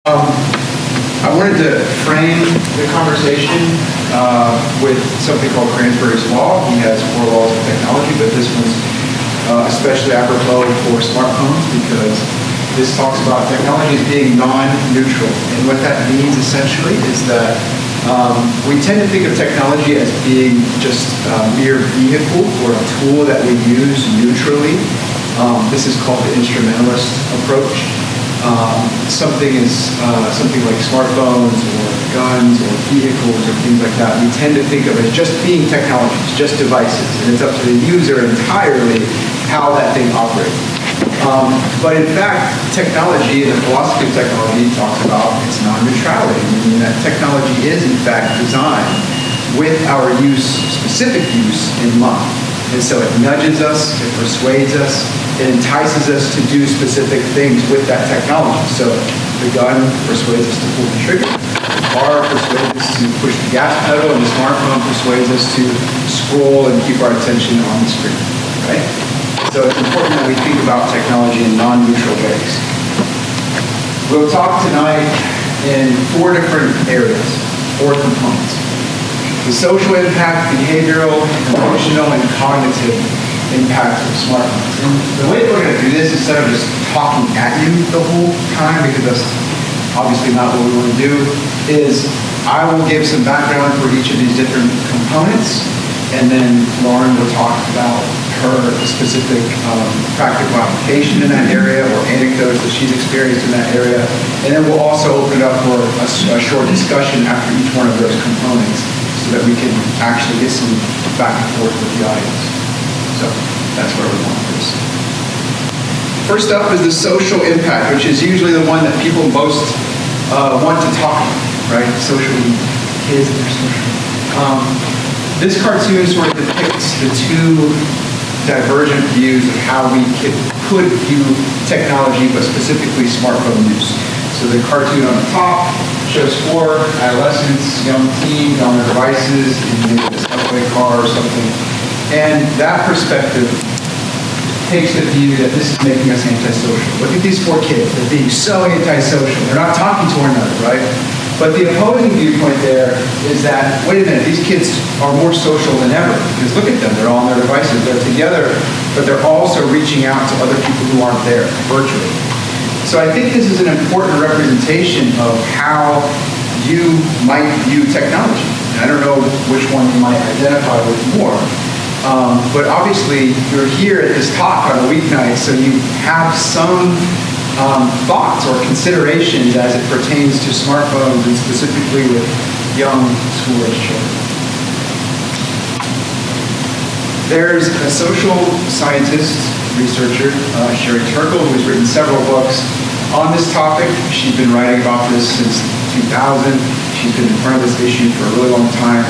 I wanted to frame the conversation with something called Cransberry's Law. He has 4 laws of technology, but this one's especially apropos for smartphones because this talks about technology as being non-neutral. And what that means essentially is that we tend to think of technology as being just a mere vehicle or a tool that we use neutrally. This is called the instrumentalist approach. Something like smartphones or guns or vehicles or things like that, we tend to think of as just being technologies, just devices, and it's up to the user entirely how that thing operates. But in fact, technology and the philosophy of technology talks about its non-neutrality, meaning that technology is in fact designed with our specific use in mind. And so it nudges us, it persuades us, it entices us to do specific things with that technology. So the gun persuades us to pull the trigger, the car persuades us to push the gas pedal, and the smartphone persuades us to scroll and keep our attention on the screen, right? So it's important that we think about technology in non-neutral ways. We'll talk tonight in 4 different areas, 4 components. The social impact, behavioral, emotional, and cognitive impact of smartphones. And the way we're going to do this, instead of just talking at you the whole time, because that's obviously not what we want to do, is I will give some background for each of these different components, and then Lauren will talk about her specific practical application in that area or anecdotes that she's experienced in that area. And then we'll also open it up for a short discussion after each one of those components so that we can actually get some back and forth with the audience. So that's where we want this. First up is the social impact, which is usually the one that people most want to talk about, right? Social kids and their social. This cartoon sort of depicts the 2 divergent views of how we could view technology, but specifically smartphone use. So the cartoon on the top shows 4 adolescents, young teens on their devices in maybe a subway car or something. And that perspective takes the view that this is making us antisocial. Look at these 4 kids. They're being so antisocial. They're not talking to one another, right? But the opposing viewpoint there is that, wait a minute, these kids are more social than ever. Because look at them, they're all on their devices, they're together, but they're also reaching out to other people who aren't there virtually. So I think this is an important representation of how you might view technology. And I don't know which one you might identify with more. But obviously, you're here at this talk on a weeknight, so you have some thoughts or considerations as it pertains to smartphones and specifically with young school-age children. There's a social scientist, researcher, Sherry Turkle, who's written several books on this topic. She's been writing about this since 2000. She's been in front of this issue for a really long time.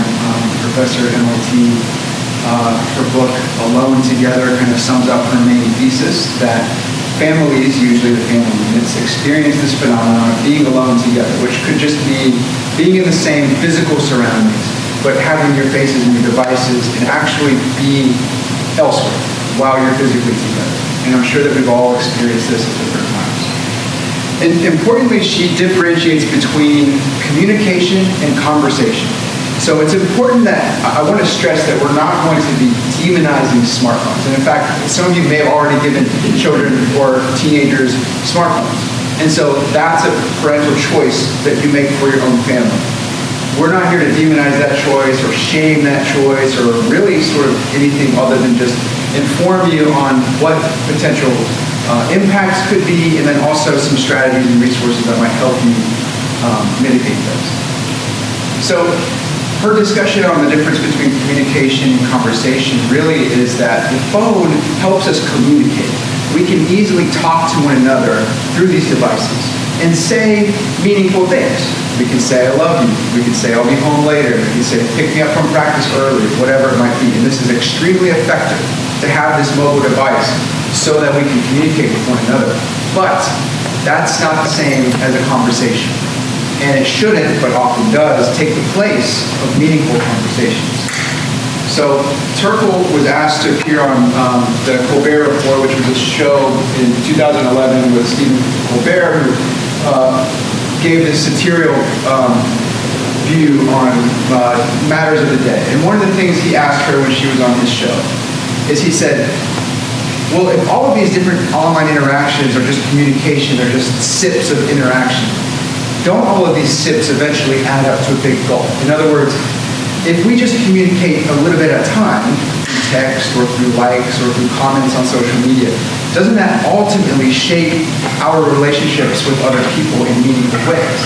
Professor at MIT. Her book, Alone Together, kind of sums up her main thesis that families, usually the family units, experience this phenomenon of being alone together, which could just be being in the same physical surroundings, but having your faces in your devices and actually being elsewhere while you're physically together. And I'm sure that we've all experienced this at different times. And importantly, she differentiates between communication and conversation. So it's important that I want to stress that we're not going to be demonizing smartphones. And in fact, some of you may have already given children or teenagers smartphones. And so that's a parental choice that you make for your own family. We're not here to demonize that choice or shame that choice or really sort of anything other than just inform you on what potential impacts could be, and then also some strategies and resources that might help you mitigate those. So her discussion on the difference between communication and conversation really is that the phone helps us communicate. We can easily talk to one another through these devices and say meaningful things. We can say, I love you. We can say, I'll be home later. We can say, pick me up from practice early, whatever it might be. And this is extremely effective to have this mobile device so that we can communicate with one another. But that's not the same as a conversation. And it shouldn't, but often does, take the place of meaningful conversations. So Turkle was asked to appear on the Colbert Report, which was a show in 2011 with Stephen Colbert, who gave this satirical view on matters of the day. And one of the things he asked her when she was on his show is he said, well, if all of these different online interactions are just communication, they're just sips of interaction, don't all of these sips eventually add up to a big gulp? In other words, if we just communicate a little bit at a time, through text or through likes or through comments on social media, doesn't that ultimately shape our relationships with other people in meaningful ways?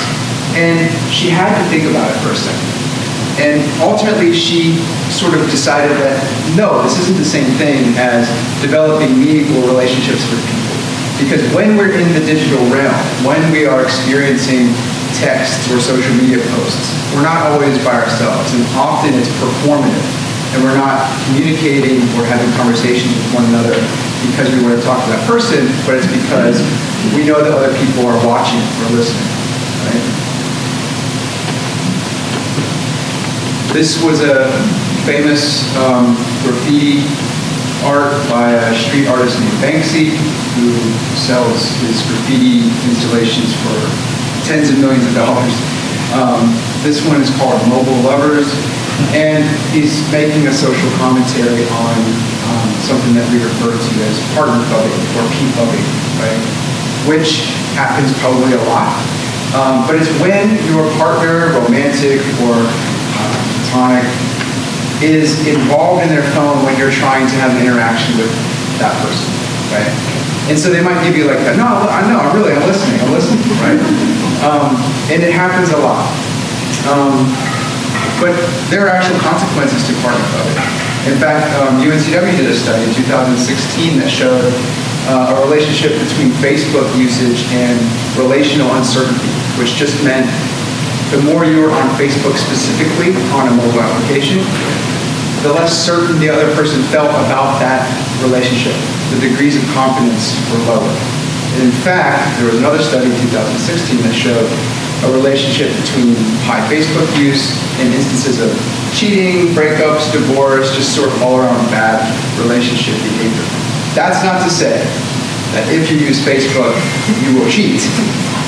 And she had to think about it for a second. And ultimately, she sort of decided that, no, this isn't the same thing as developing meaningful relationships with people. Because when we're in the digital realm, when we are experiencing texts or social media posts, we're not always by ourselves. And often it's performative. And we're not communicating or having conversations with one another because we want to talk to that person, but it's because we know that other people are watching or listening, right? This was a famous graffiti art by a street artist named Banksy, who sells his graffiti installations for tens of millions of dollars. This one is called Mobile Lovers, and he's making a social commentary on something that we refer to as partner fubbing or P-fubbing, right? Which happens probably a lot. But it's when your partner, romantic or platonic, is involved in their phone when you're trying to have an interaction with that person, right? And so they might give you like that, no, I'm listening, right? And it happens a lot. But there are actual consequences to partner fubbing. In fact, UNCW did a study in 2016 that showed a relationship between Facebook usage and relational uncertainty, which just meant the more you were on Facebook specifically on a mobile application, the less certain the other person felt about that relationship. The degrees of confidence were lower. And in fact, there was another study in 2016 that showed a relationship between high Facebook use and instances of cheating, breakups, divorce, just sort of all around bad relationship behavior. That's not to say that if you use Facebook, you will cheat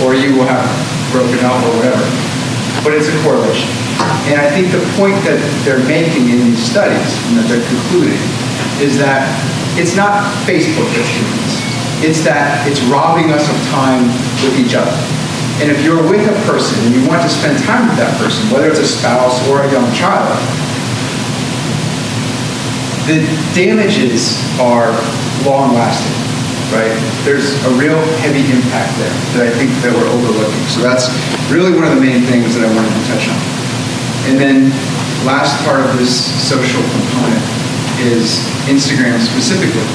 or you will have broken up or whatever. But it's a correlation. And I think the point that they're making in these studies and that they're concluding is that it's not Facebook that's doing this. It's that it's robbing us of time with each other. And if you're with a person and you want to spend time with that person, whether it's a spouse or a young child, the damages are long-lasting, right? There's a real heavy impact there that I think that we're overlooking. So that's really one of the main things that I wanted to touch on. And then last part of this social component is Instagram specifically,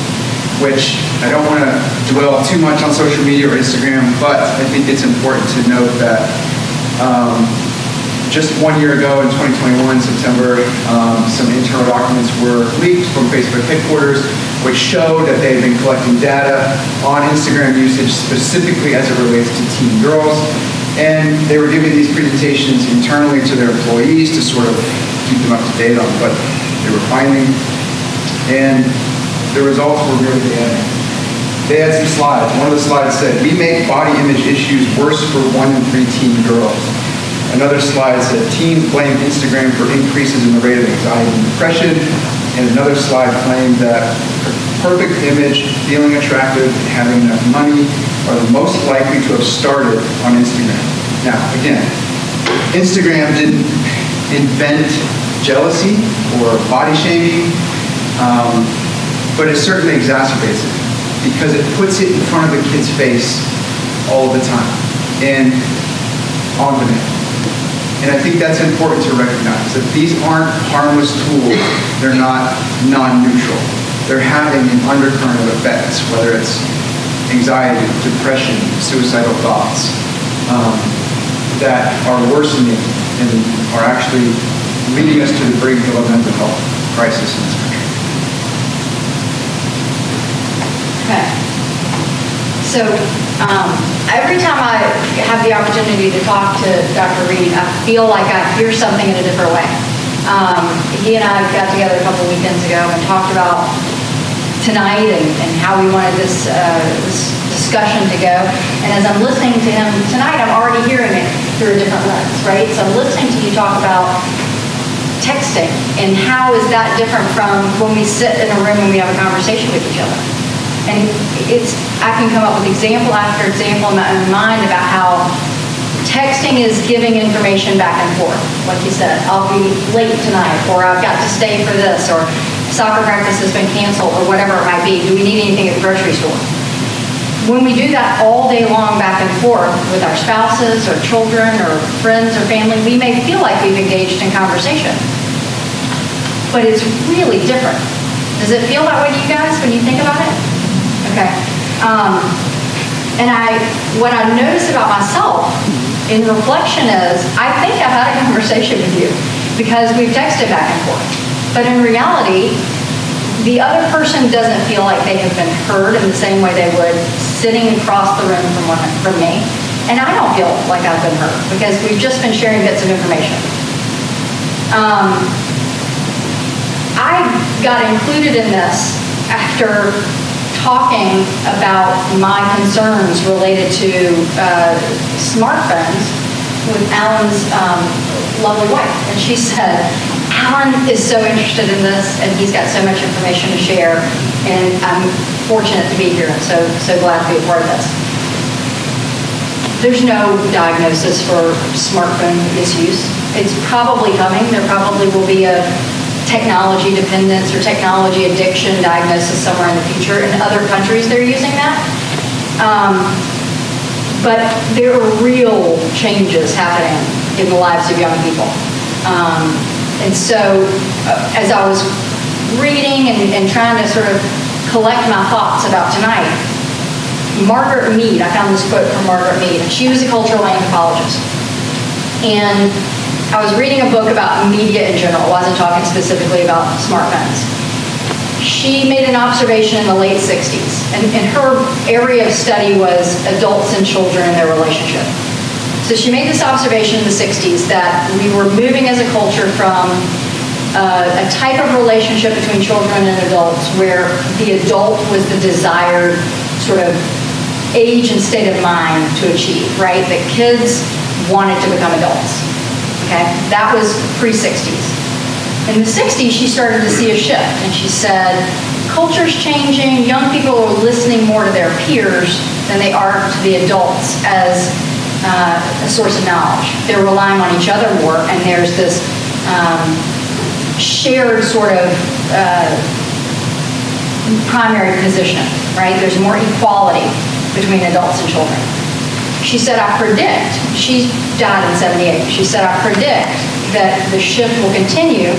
which I don't want to dwell too much on social media or Instagram, but I think it's important to note that just 1 year ago in 2021, September, some internal documents were leaked from Facebook headquarters, which showed that they've been collecting data on Instagram usage specifically as it relates to teen girls. And they were giving these presentations internally to their employees to sort of keep them up to date on what they were finding. And the results were really damning. They had some slides. One of the slides said, "We make body image issues worse for 1 in 3 teen girls." Another slide said, "Teens blame Instagram for increases in the rate of anxiety and depression." And another slide claimed that perfect image, feeling attractive, and having enough money are the most likely to have started on Instagram. Now, again, Instagram didn't invent jealousy or body shaming, but it certainly exacerbates it because it puts it in front of the kid's face all the time and on demand. And I think that's important to recognize, that these aren't harmless tools. They're not non-neutral. They're having an undercurrent of effects, whether it's anxiety, depression, suicidal thoughts, that are worsening and are actually leading us to the brink of a mental health crisis in this country. Okay. So every time I have the opportunity to talk to Dr. Reid, I feel like I hear something in a different way. He and I got together a couple weekends ago and talked about tonight and how we wanted this discussion to go. And as I'm listening to him tonight, I'm already hearing it through a different lens, right? So I'm listening to you talk about texting and how is that different from when we sit in a room and we have a conversation with each other. And I can come up with example after example in my own mind about how texting is giving information back and forth. Like you said, I'll be late tonight, or I've got to stay for this, or soccer practice has been canceled, or whatever it might be. Do we need anything at the grocery store? When we do that all day long back and forth with our spouses or children or friends or family, we may feel like we've engaged in conversation. But it's really different. Does it feel that way to you guys when you think about it? Okay. And what I notice about myself in reflection is, I think I've had a conversation with you because we've texted back and forth. But in reality, the other person doesn't feel like they have been heard in the same way they would sitting across the room from me. And I don't feel like I've been heard because we've just been sharing bits of information. I got included in this after talking about my concerns related to smartphones with Alan's lovely wife. And she said, Alan is so interested in this and he's got so much information to share, and I'm fortunate to be here and so glad to be a part of this. There's no diagnosis for smartphone misuse. It's probably coming. There probably will be a technology dependence or technology addiction diagnosis somewhere in the future. In other countries, they're using that. But there are real changes happening in the lives of young people. And so as I was reading and trying to sort of collect my thoughts about tonight, Margaret Mead, I found this quote from Margaret Mead. She was a cultural anthropologist. And I was reading a book about media in general. I wasn't talking specifically about smartphones. She made an observation in the late 60s, and her area of study was adults and children and their relationship. So she made this observation in the 60s that we were moving as a culture from a type of relationship between children and adults where the adult was the desired sort of age and state of mind to achieve, right? That kids wanted to become adults. Okay, that was pre-60s. In the 60s, she started to see a shift, and she said, culture's changing, young people are listening more to their peers than they are to the adults as a source of knowledge. They're relying on each other more, and there's this shared sort of primary position, right? There's more equality between adults and children. She said, I predict, she died in 78, she said, I predict that the shift will continue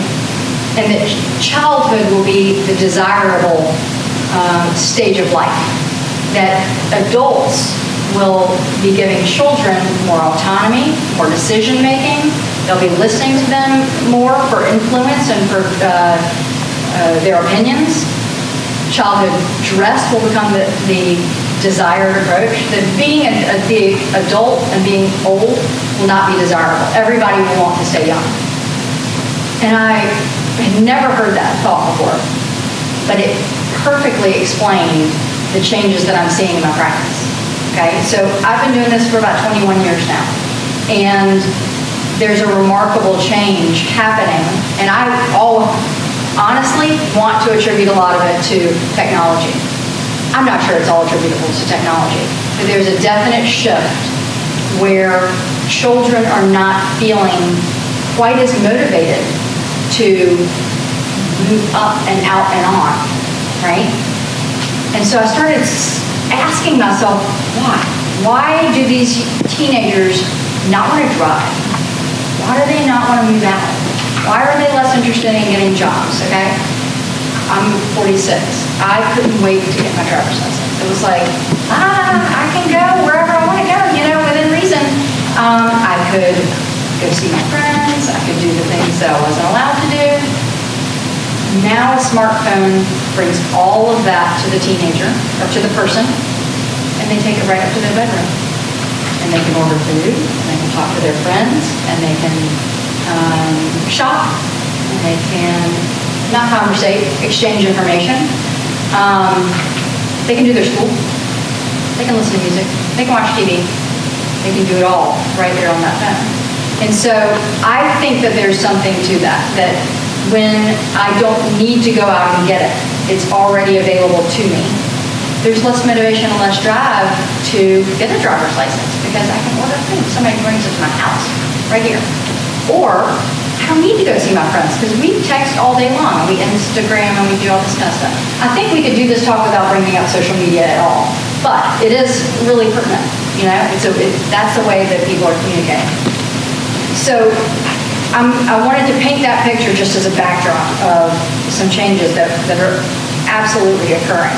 and that childhood will be the desirable stage of life. That adults will be giving children more autonomy, more decision making. They'll be listening to them more for influence and for their opinions. Childhood dress will become the desired approach. That being the adult and being old will not be desirable. Everybody will want to stay young. And I had never heard that thought before, but it perfectly explained the changes that I'm seeing in my practice. Okay, so I've been doing this for about 21 years now, and there's a remarkable change happening, and I honestly want to attribute a lot of it to technology. I'm not sure it's all attributable to technology, but there's a definite shift where children are not feeling quite as motivated to move up and out and on, right? And so I started asking myself, why? Why do these teenagers not want to drive? Why do they not want to move out? Why are they less interested in getting jobs, okay? I'm 46. I couldn't wait to get my driver's license. It was like, I can go wherever I want to go, within reason. I could go see my friends. I could do the things that I wasn't allowed to do. Now a smartphone brings all of that to the teenager, or to the person, and they take it right up to their bedroom. And they can order food, and they can talk to their friends, and they can shop, and they can not conversate, exchange information. They can do their school. They can listen to music. They can watch TV. They can do it all right there on that phone. And so I think that there's something to that when I don't need to go out and get it, it's already available to me. There's less motivation and less drive to get a driver's license because I can order food. Somebody brings it to my house right here. Or I don't need to go see my friends because we text all day long. We Instagram and we do all this kind of stuff. I think we could do this talk without bringing up social media at all. But it is really pertinent, that's the way that people are communicating. So I wanted to paint that picture just as a backdrop of some changes that are absolutely occurring.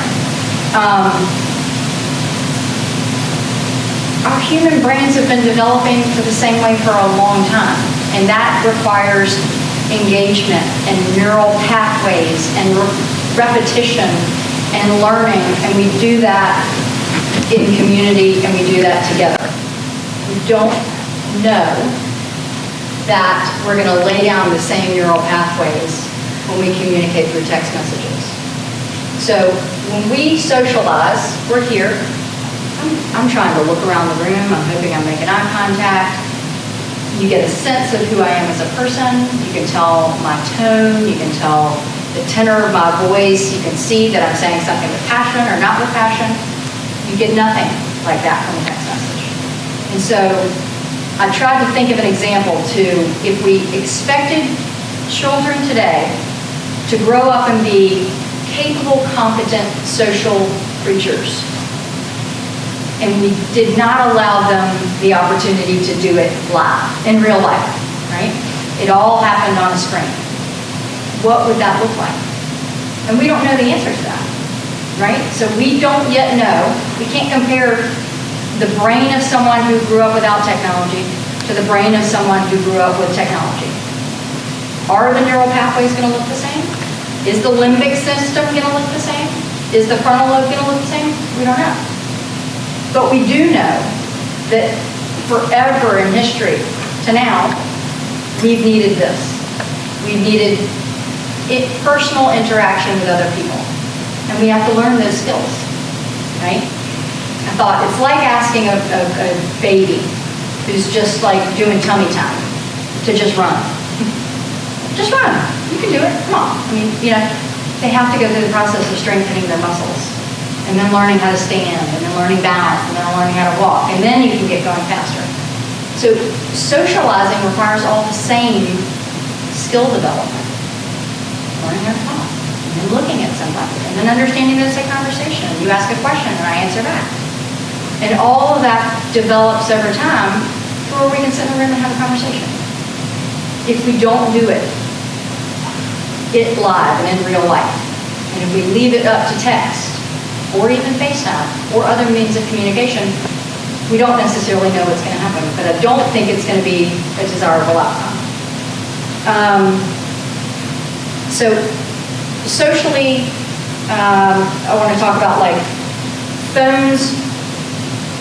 Our human brains have been developing for the same way for a long time, and that requires engagement and neural pathways and repetition and learning, and we do that in community, and we do that together. We don't know that we're going to lay down the same neural pathways when we communicate through text messages. So when we socialize, we're here. I'm trying to look around the room. I'm hoping I'm making eye contact. You get a sense of who I am as a person. You can tell my tone. You can tell the tenor of my voice. You can see that I'm saying something with passion or not with passion. You get nothing like that from a text message. And so I tried to think of an example if we expected children today to grow up and be capable, competent social creatures, and we did not allow them the opportunity to do it live, in real life, right? It all happened on a screen. What would that look like? And we don't know the answer to that, right? So we don't yet know. We can't compare the brain of someone who grew up without technology to the brain of someone who grew up with technology. Are the neural pathways going to look the same? Is the limbic system going to look the same? Is the frontal lobe going to look the same? We don't know. But we do know that forever in history to now, we've needed this. We've needed personal interaction with other people. And we have to learn those skills, right? I thought it's like asking a baby who's just like doing tummy time to just run. Just run. You can do it. Come on. I mean, they have to go through the process of strengthening their muscles and then learning how to stand and then learning balance and then learning how to walk. And then you can get going faster. So socializing requires all the same skill development. Learning how to talk and then looking at somebody and then understanding that it's a conversation. You ask a question and I answer back. And all of that develops over time to where we can sit in a room and have a conversation. If we don't do it live and in real life, and if we leave it up to text, or even FaceTime, or other means of communication, we don't necessarily know what's going to happen. But I don't think it's going to be a desirable outcome. So socially, I want to talk about phones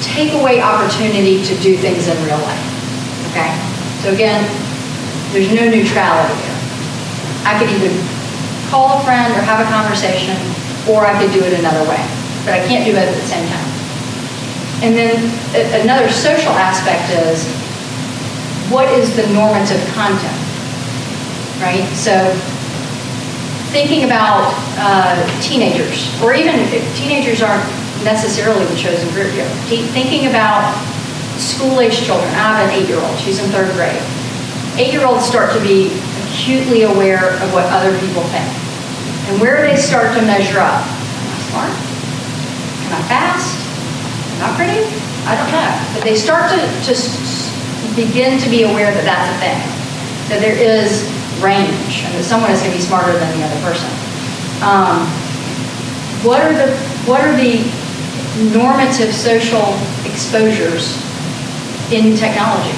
take away opportunity to do things in real life, okay? So again, there's no neutrality there. I could either call a friend or have a conversation, or I could do it another way, but I can't do both at the same time. And then another social aspect is, what is the normative content, right? So thinking about teenagers, or even if teenagers aren't necessarily the chosen group here. Thinking about school-age children. I have an 8-year-old. She's in 3rd grade. 8-year-olds start to be acutely aware of what other people think. And where do they start to measure up? Am I smart? Am I fast? Am I pretty? I don't know. But they start to begin to be aware that that's a thing. That there is range, and that someone is going to be smarter than the other person. What are the normative social exposures in technology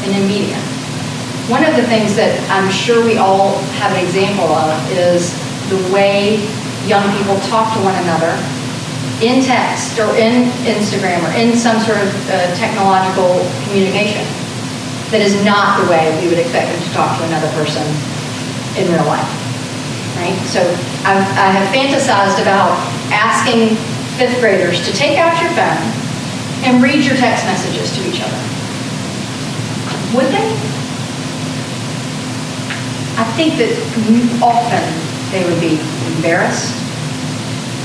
and in media? One of the things that I'm sure we all have an example of is the way young people talk to one another in text or in Instagram or in some sort of technological communication that is not the way we would expect them to talk to another person in real life, right? So I have fantasized about asking fifth graders to take out your phone and read your text messages to each other. Would they? I think that often they would be embarrassed.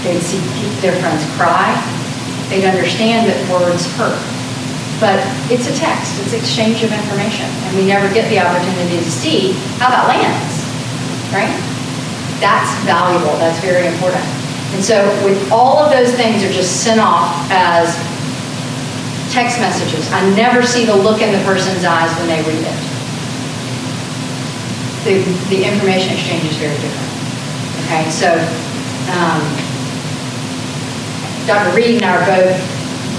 They'd see their friends cry. They'd understand that words hurt. But it's a text, it's exchange of information, and we never get the opportunity to see how that lands, right? That's valuable, that's very important. And so with all of those things are just sent off as text messages. I never see the look in the person's eyes when they read it. The information exchange is very different. Okay, so Dr. Reid and I are both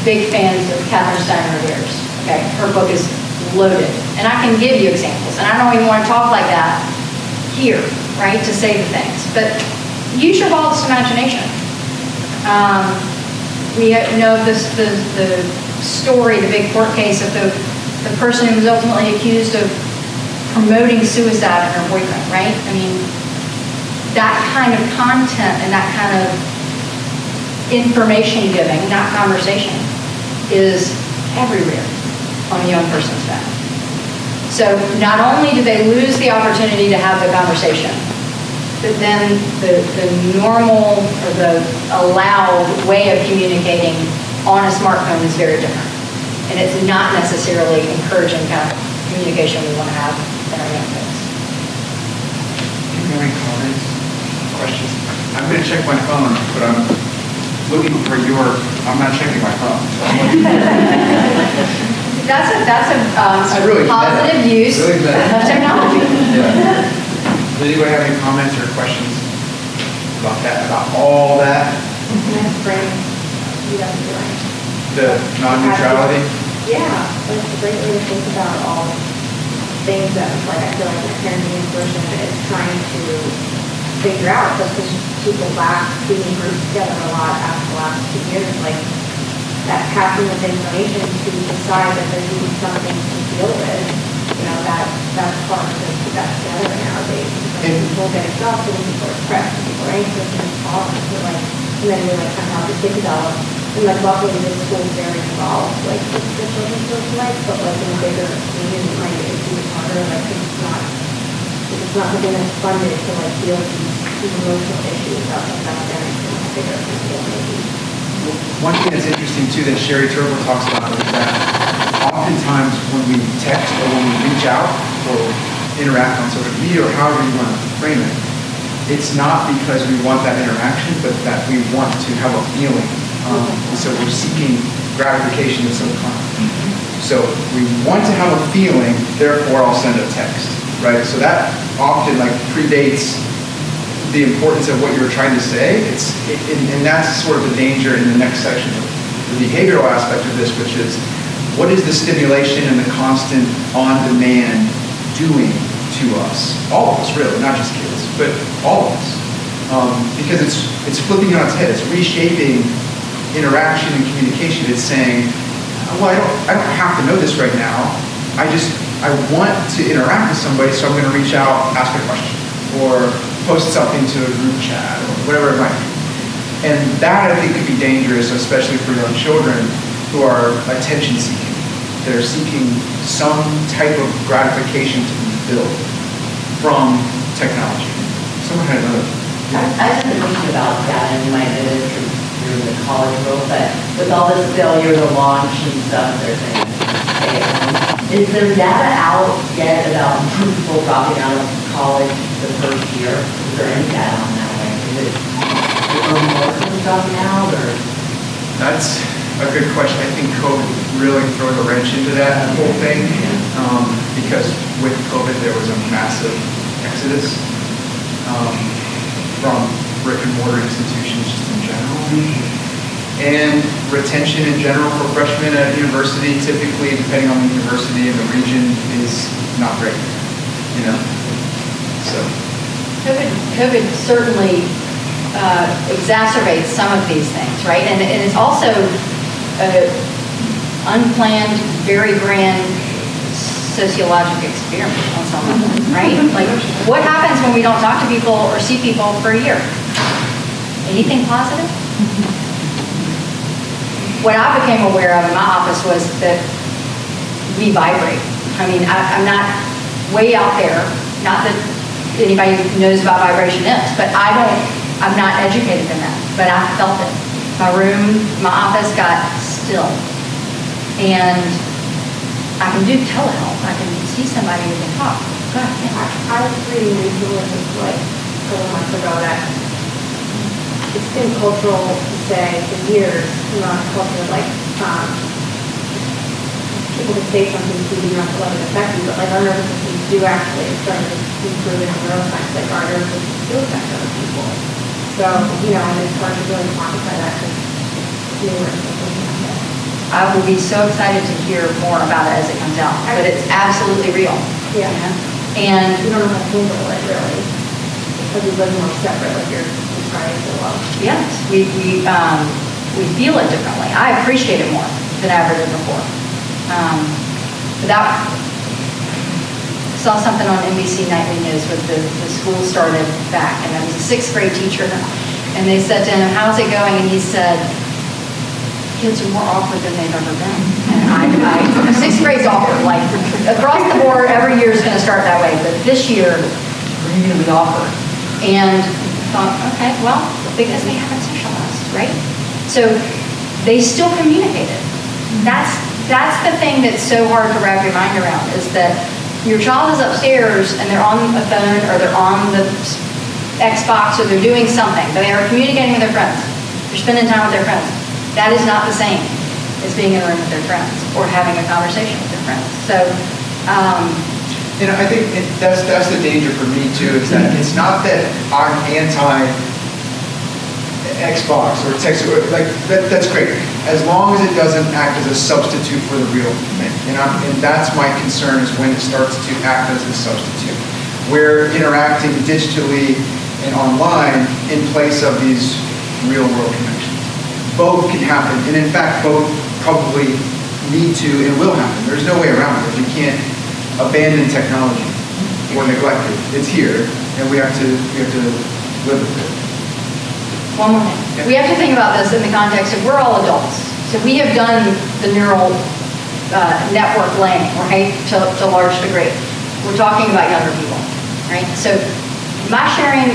big fans of Catherine Steiner Reid's. Okay, her book is loaded, and I can give you examples. And I don't even want to talk like that here, right, to say the things. But use your wildest imagination. We know the story, the big court case of the person who was ultimately accused of promoting suicide in her boyfriend, right? I mean, that kind of content and that kind of information giving, not conversation, is everywhere on a young person's phone. So not only do they lose the opportunity to have the conversation, but then the normal or the allowed way of communicating on a smartphone is very different. And it's not necessarily encouraging kind of communication we want to have in our young folks. Do you have any comments, questions? I'm going to check my phone, but I'm looking for I'm not checking my phone. That's a really positive use really of technology. Yeah. Does anybody have any comments or questions about that, about all that? The non-neutrality? Yeah, it's a great way to think about all things that, like, I feel like the parenting version is trying to figure out, because people lack being grouped together a lot after the last 2 years, like that passing of information to decide that there's even something to deal with, that's hard to put that together nowadays. Because people get exhausted and people are stressed and people are anxious and it's hard. So and then you're kind of have to think about, and luckily this school is very involved, with the children's social life, but in a bigger community, it's even harder, it's not something that's funded to deal with these emotional issues about parents and figure out how to deal with these. One thing that's interesting too that Sherry Turbo talks about is that oftentimes when we text or when we reach out or interact on social media or however you want to frame it, it's not because we want that interaction, but that we want to have a feeling. So we're seeking gratification of some kind. So we want to have a feeling, therefore I'll send a text, right? So that often predates the importance of what you were trying to say. And that's sort of the danger in the next section of the behavioral aspect of this, which is what is the stimulation and the constant on-demand doing to us? All of us, really, not just kids, but all of us. Because it's flipping it on its head. It's reshaping interaction and communication. It's saying, well, I don't have to know this right now. I want to interact with somebody, so I'm going to reach out, ask a question, or post something to a group chat, or whatever it might be. And that, I think, could be dangerous, especially for young children who are attention seeking. They're seeking some type of gratification to be filled from technology. Someone had another. I was thinking about that, and you might know this through the college world, but with all this failure to launch and stuff, they're saying, is there data out yet about people dropping out of college the first year? Is there any data on that? Is it more people dropping out, or? That's a good question. I think COVID really threw a wrench into that whole thing, because with COVID there was a massive exodus from brick and mortar institutions just in general. And retention in general for freshmen at university, typically, depending on the university and the region, is not great, So. COVID certainly exacerbates some of these things, right? And it's also unplanned, very grand sociologic experiment on some level, right? Like, what happens when we don't talk to people or see people for a year? Anything positive? What I became aware of in my office was that we vibrate. I mean, I'm not way out there, not that anybody knows about vibration is, but I'm not educated in that, but I felt it. My room, my office got still. And I can do telehealth. I can see somebody we can talk. Go ahead. Yeah. I was reading recently, like a couple months ago, that it's been cultural to say for years, not culture, like people can say something to you, not to let it affect you, but like our nervous systems do actually start to improve in neuroscience, like our nervous systems do affect other people. So, and it's hard to really quantify that because it's newer and stuff like that. I will be so excited to hear more about it as it comes out, but it's absolutely real. Yeah. And you don't know how to handle it really, because we live more separate, like you're describing so well. yes, we feel it differently. I appreciate it more than I ever did before. Saw something on NBC Nightly News with the school started back, and it was a 6th grade teacher, and they said to him, "How's it going?" And he said, "Kids are more awkward than they've ever been." And 6th grade's awkward, like across the board, every year is going to start that way, but this year, really awkward. And I thought, okay, well, because they haven't socialized, right? So they still communicated. That's the thing that's so hard to wrap your mind around, is that your child is upstairs and they're on a phone or they're on the Xbox or they're doing something, but they are communicating with their friends. They're spending time with their friends. That is not the same as being in a room with their friends or having a conversation with their friends. So, I think that's the danger for me too, is that it's not that I'm anti Xbox or text, like that's great, as long as it doesn't act as a substitute for the real thing. And that's my concern, is when it starts to act as a substitute. We're interacting digitally and online in place of these real world connections. Both can happen, and in fact, both probably need to and will happen. There's no way around it. We can't abandon technology or neglect it. It's here, and we have to live with it. one more thing. Yeah. We have to think about this in the context of we're all adults. So we have done the neural network laying, right, to a large degree. We're talking about younger people, right? So my sharing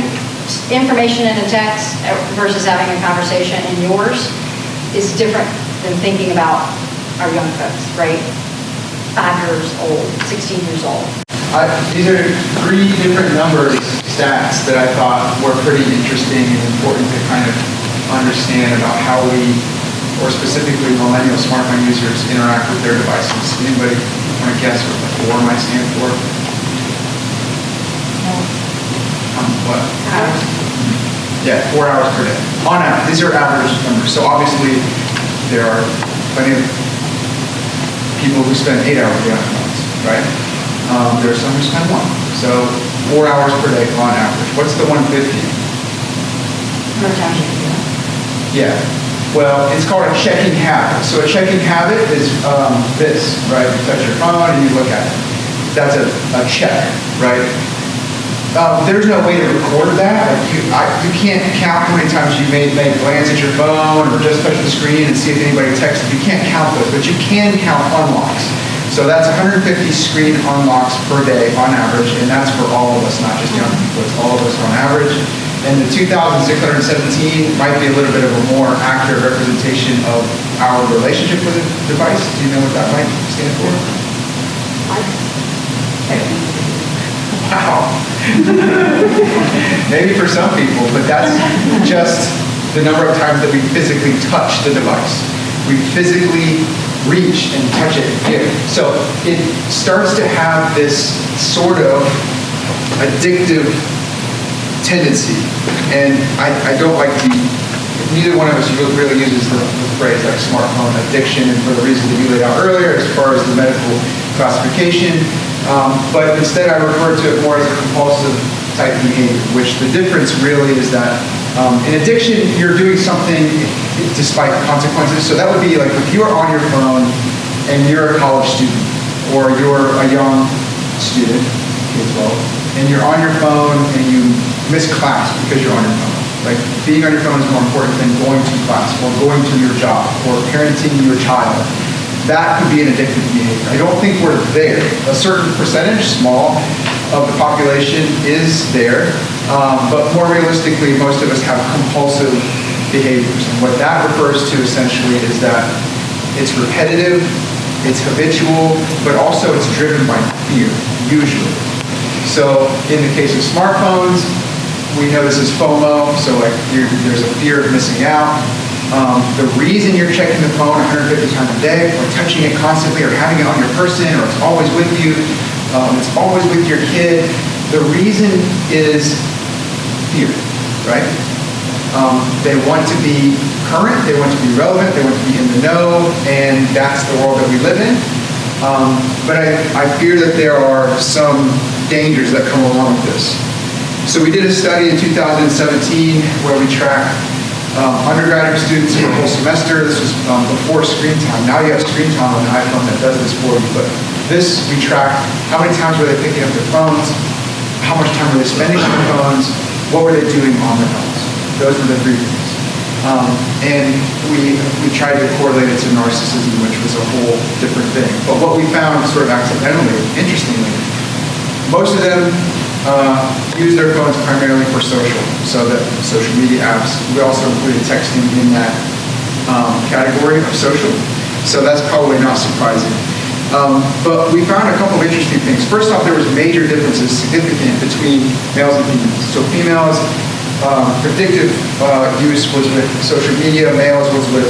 information in a text versus having a conversation in yours is different than thinking about our young folks, right? 5 years old, 16 years old. These are 3 different numbers, stats, that I thought were pretty interesting and important to kind of understand about how we, or specifically millennial smartphone users, interact with their devices. Anybody want to guess what the 4 might stand for? What? Hours. Yeah, 4 hours per day. On average, these are average numbers. So obviously, there are plenty of people who spend 8 hours a day on phones, right? There are some who spend 1. So 4 hours per day on average. What's the 150? No time to do that. Yeah. Well, it's called a checking habit. So a checking habit is this, right? You touch your phone and you look at it. That's a check, right? There's no way to record that. Like you can't count how many times you may glance at your phone or just touch the screen and see if anybody texted. You can't count those, but you can count unlocks. So that's 150 screen unlocks per day on average, and that's for all of us, not just young people. It's all of us on average. And the 2,617 might be a little bit of a more accurate representation of our relationship with the device. Do you know what that might stand for? Wow. Maybe for some people, but that's just the number of times that we physically touch the device. We physically reach and touch it here. So it starts to have this sort of addictive tendency. And I don't like neither one of us really uses the phrase like smartphone addiction, and for the reasons that you laid out earlier as far as the medical classification. But instead I refer to it more as a compulsive type behavior, which the difference really is that in addiction, you're doing something despite consequences. So that would be like if you are on your phone and you're a college student or you're a young student, K-12, and you're on your phone and you miss class because you're on your phone. Like, being on your phone is more important than going to class or going to your job or parenting your child. That could be an addictive behavior. I don't think we're there. A certain percentage, small, of the population is there, but more realistically, most of us have compulsive behaviors. And what that refers to essentially is that it's repetitive, it's habitual, but also it's driven by fear, usually. So in the case of smartphones, we know this is FOMO, so like there's a fear of missing out. The reason you're checking the phone 150 times a day, or touching it constantly, or having it on your person, or it's always with you, it's always with your kid, the reason is fear, right? They want to be current, they want to be relevant, they want to be in the know, and that's the world that we live in. But I fear that there are some dangers that come along with this. So we did a study in 2017 where we tracked undergraduate students for a whole semester. This was before screen time. Now you have screen time on the iPhone that does this for you, but this we tracked how many times were they picking up their phones, how much time were they spending on their phones, what were they doing on their phones. Those were the three things. And we tried to correlate it to narcissism, which was a whole different thing. But what we found sort of accidentally, interestingly, most of them use their phones primarily for social, so that social media apps. We also included texting in that category of social, so that's probably not surprising. But we found a couple of interesting things. First off, there was major differences, significant, between males and females. So females, predictive use was with social media, males was with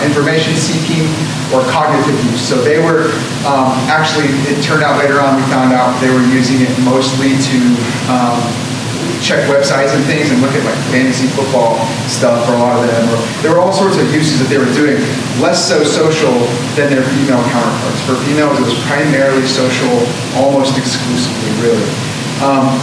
information seeking or cognitive use. So they were, actually, it turned out later on, we found out they were using it mostly to check websites and things and look at like fantasy football stuff for a lot of them. Or there were all sorts of uses that they were doing, less so social than their female counterparts. For females, it was primarily social, almost exclusively, really.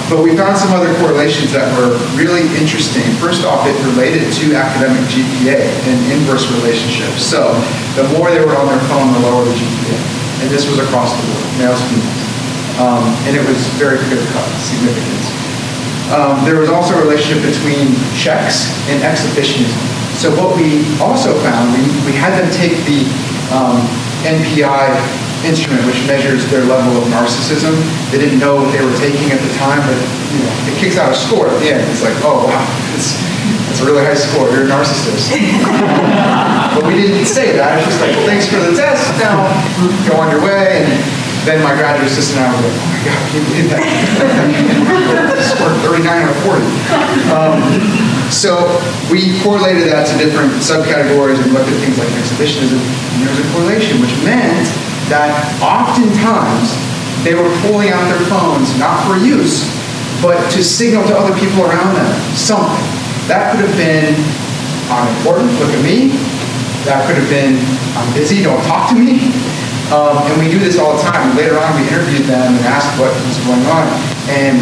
But we found some other correlations that were really interesting. First off, it related to academic GPA and inverse relationships. So the more they were on their phone, the lower the GPA. And this was across the board, males, females. And it was very clear-cut, significant. There was also a relationship between checks and exhibitionism. So what we also found, we had them take the NPI instrument, which measures their level of narcissism. They didn't know what they were taking at the time, but it kicks out a score at the end. It's like, oh wow, it's a really high score. You're a narcissist. But we didn't say that. It's just like, thanks for the test. Now go on your way. And then my graduate assistant and I were like, oh my God, can you believe that? Scored 39 out of 40. So we correlated that to different subcategories and looked at things like exhibitionism, and there was a correlation, which meant that oftentimes they were pulling out their phones, not for use, but to signal to other people around them something. That could have been, I'm important, look at me. That could have been, I'm busy, don't talk to me. And we do this all the time. Later on, we interviewed them and asked what was going on. And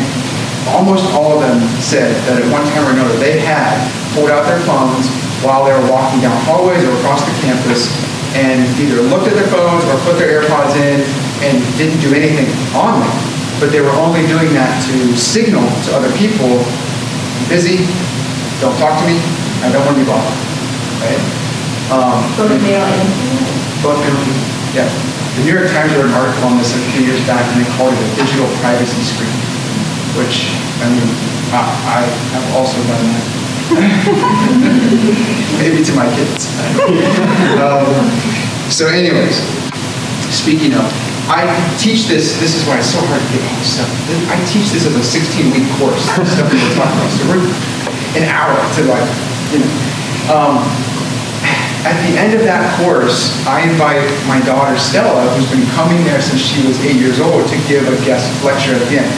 almost all of them said that at one time or another, they had pulled out their phones while they were walking down hallways or across the campus and either looked at their phones or put their AirPods in and didn't do anything on them. But they were only doing that to signal to other people, I'm busy, don't talk to me, I don't want to be bothered. Right? Both male and female? Both male and female, yeah. The New York Times wrote an article on this a few years back, and they called it a digital privacy screen, which, I mean, I have also done that. Maybe to my kids. So anyways, speaking of, I teach this is why it's so hard to get all this stuff. I teach this as a 16-week course, the stuff that we're talking about. So we're an hour to at the end of that course, I invite my daughter Stella, who's been coming there since she was 8 years old, to give a guest lecture at the end.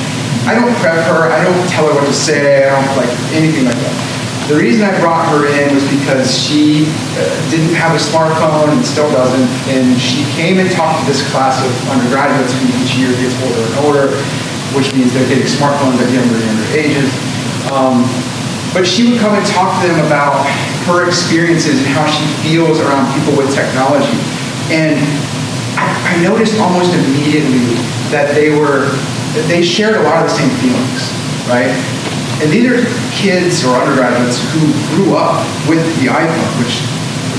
I don't prep her, I don't tell her what to say, I don't like anything like that. The reason I brought her in was because she didn't have a smartphone and still doesn't, and she came and talked to this class of undergraduates who each year gets older and older, which means they're getting smartphones at younger and younger ages. But she would come and talk to them about her experiences and how she feels around people with technology. And I noticed almost immediately that they shared a lot of the same feelings, right? And these are kids or undergraduates who grew up with the iPhone, which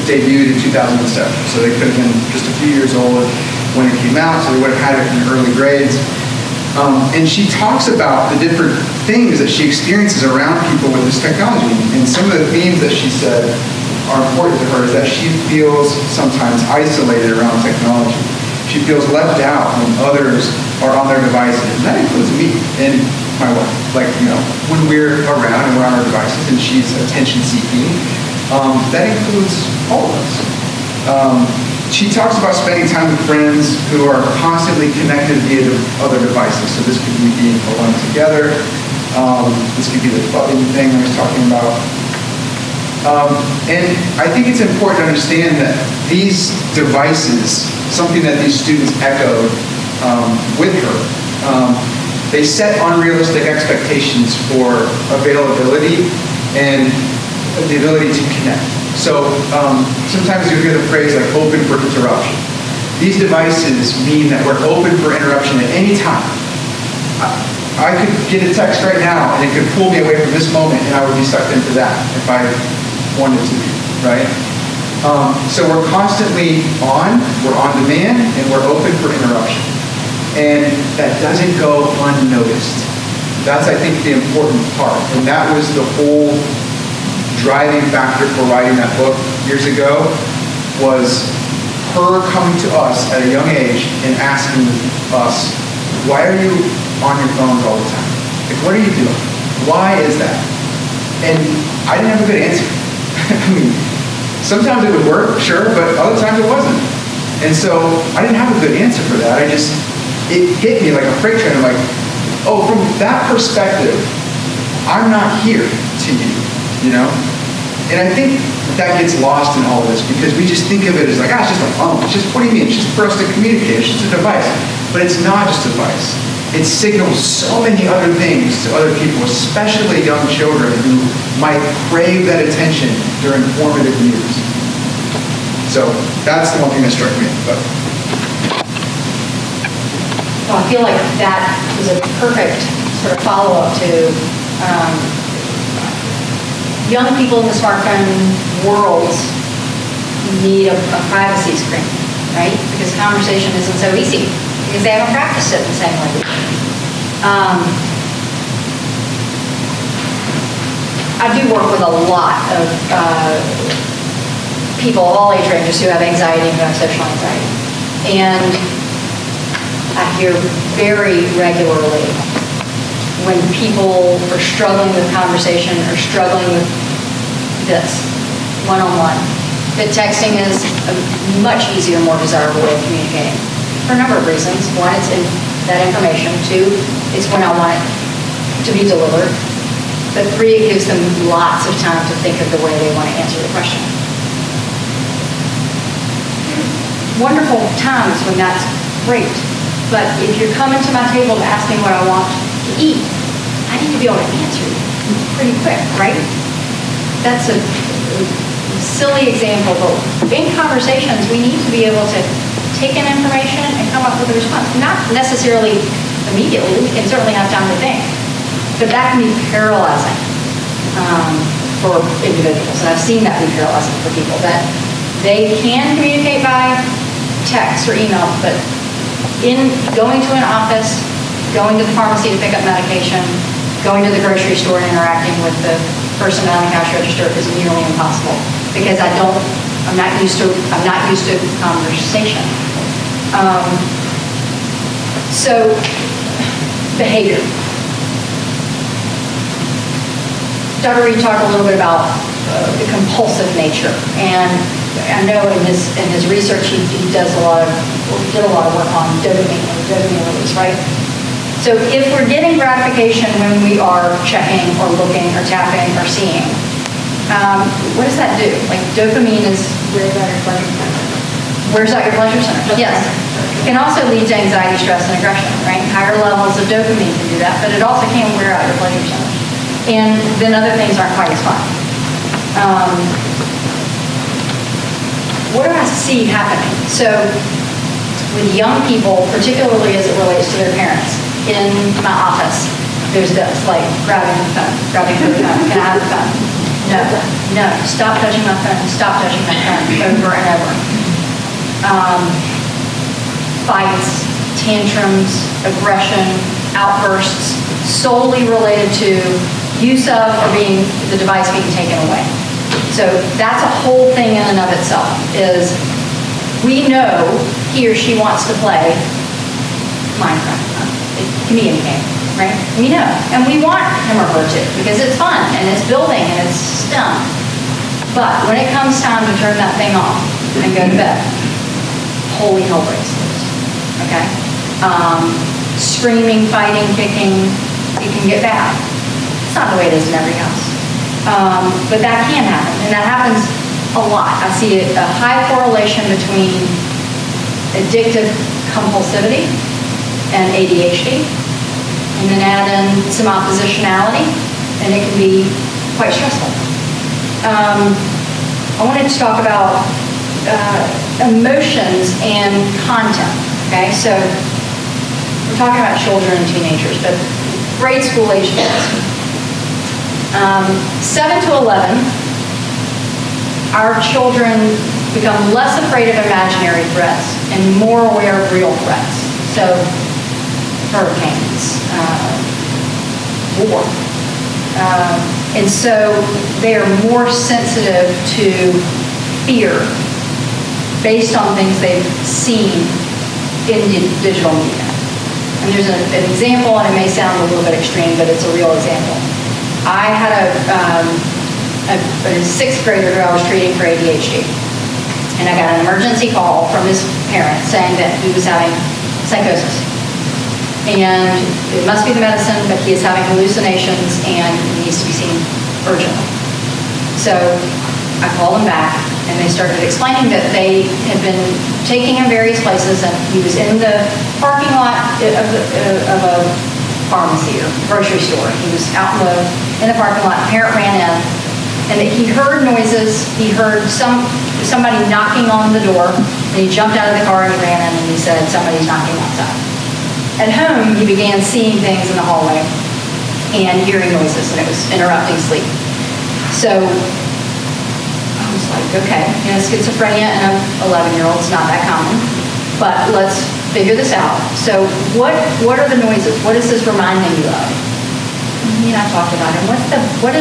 debuted in 2007. So they could have been just a few years old when it came out, so they would have had it in the early grades. And she talks about the different things that she experiences around people with this technology. And some of the themes that she said are important to her is that she feels sometimes isolated around technology. She feels left out when others are on their devices. And that includes me and my wife. Like, when we're around and we're on our devices and she's attention seeking, that includes all of us. She talks about spending time with friends who are constantly connected via other devices. So this could be being alone together. This could be the fubbing thing I was talking about. And I think it's important to understand that these devices, something that these students echoed with her, they set unrealistic expectations for availability and the ability to connect. So sometimes you hear the phrase like open for interruption. These devices mean that we're open for interruption at any time. I could get a text right now and it could pull me away from this moment and I would be sucked into that if I wanted to be, right? So we're constantly we're on demand, and we're open for interruption. And that doesn't go unnoticed. That's, I think, the important part. And that was the whole driving factor for writing that book years ago, was her coming to us at a young age and asking us, why are you on your phones all the time? Like, what are you doing? Why is that? And I didn't have a good answer. I mean, sometimes it would work, sure, but other times it wasn't. And so I didn't have a good answer for that. It hit me like a freight train. I'm like, oh, from that perspective, I'm not here to you, And I think that gets lost in all of this because we just think of it as like, it's just a phone. It's just, what do you mean? It's just for us to communicate. It's just a device. But it's not just a device. It signals so many other things to other people, especially young children who might crave that attention during formative years. So that's the one thing that struck me. Well, I feel like that is a perfect sort of follow-up to young people in the smartphone world need a privacy screen, right? Because conversation isn't so easy, because they haven't practiced it the same way. I do work with a lot of people of all age ranges who have anxiety and who have social anxiety. And I hear very regularly when people are struggling with conversation or struggling with this one-on-one, that texting is a much easier, more desirable way of communicating for a number of reasons. One, it's that information. Two, it's when I want it to be delivered. But three, it gives them lots of time to think of the way they want to answer the question. Wonderful times when that's great. But if you're coming to my table to ask me what I want to eat, I need to be able to answer you pretty quick, right? That's a silly example, but in conversations, we need to be able to take in information and come up with a response. Not necessarily immediately, we can certainly have time to think, but that can be paralyzing for individuals. And I've seen that be paralyzing for people, that they can communicate by text or email, but in going to an office, going to the pharmacy to pick up medication, going to the grocery store and interacting with the person behind the cash register is nearly impossible because I'm not used to conversation. So behavior. Dr. Reid talked a little bit about the compulsive nature, and I know in his research he did a lot of work on dopamine release, right? So if we're getting gratification when we are checking or looking or tapping or seeing, what does that do? Like dopamine is... Where's that your pleasure center? Where's that your pleasure center? Yes. It can also lead to anxiety, stress, and aggression, right? Higher levels of dopamine can do that, but it also can wear out your pleasure center. And then other things aren't quite as fun. What do I see happening? So with young people, particularly as it relates to their parents. In my office, there's this, like grabbing the phone, can I have the phone? No, stop touching my phone, over and over. Fights, tantrums, aggression, outbursts, solely related to use of or the device being taken away. So that's a whole thing in and of itself, is we know he or she wants to play Minecraft. It can be any game, right? We know. And we want him or her to, because it's fun, and it's building, and it's STEM. But when it comes time to turn that thing off and go to bed, holy hell breaks loose, okay? Screaming, fighting, kicking, it can get bad. It's not the way it is in every house. But that can happen, and that happens a lot. I see a high correlation between addictive compulsivity and ADHD, and then add in some oppositionality, and it can be quite stressful. I wanted to talk about emotions and content, okay? So we're talking about children and teenagers, but grade school age kids. 7 to 11, our children become less afraid of imaginary threats and more aware of real threats. So hurricanes, war. And so they are more sensitive to fear based on things they've seen in digital media. And there's an example, and it may sound a little bit extreme, but it's a real example. I had a sixth grader who I was treating for ADHD. And I got an emergency call from his parent saying that he was having psychosis. And it must be the medicine, but he is having hallucinations and he needs to be seen urgently. So I called him back, and they started explaining that they had been taking him various places, and he was in the parking lot of a pharmacy or grocery store. He was out in the parking lot. Parent ran in, and that he heard noises. He heard somebody knocking on the door, and he jumped out of the car and he ran in, and he said, "Somebody's knocking outside." At home, he began seeing things in the hallway and hearing noises, and it was interrupting sleep. So I was like, okay, schizophrenia in an 11-year-old is not that common, but let's figure this out. So what are the noises? What is this reminding you of? And he and I talked about it. What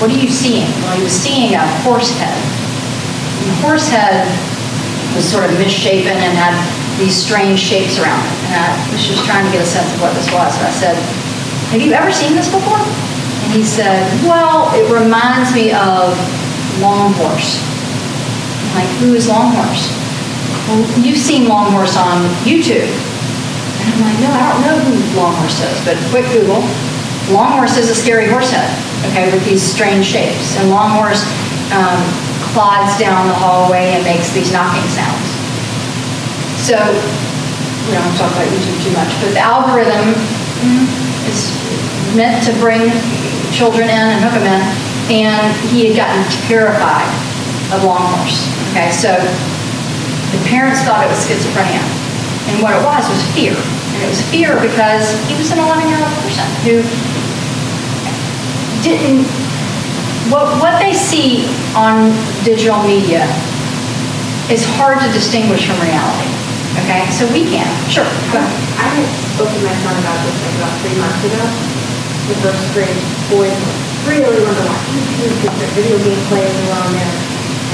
are you seeing? Well, he was seeing a horse head. And the horse head was sort of misshapen and had these strange shapes around it. And I was just trying to get a sense of what this was. So I said, "Have you ever seen this before?" And he said, "Well, it reminds me of Long Horse." I'm like, "Who is Long Horse?" "Well, you've seen Long Horse on YouTube." And I'm like, "No, I don't know who Long Horse is," but quick Google. Long Horse is a scary horse head, okay, with these strange shapes. And Long Horse clods down the hallway and makes these knocking sounds. So, we don't talk about YouTube too much, but the algorithm is meant to bring children in and hook them in, and he had gotten terrified of Long Horse. Okay, so the parents thought it was schizophrenia, and what it was fear. And it was fear because he was an 11-year-old person who didn't, what they see on digital media is hard to distinguish from reality. Okay, so we can. Sure, go ahead. I had spoken to my son about this like about 3 months ago. The first grade boys really want to watch YouTube because their video game players are on there.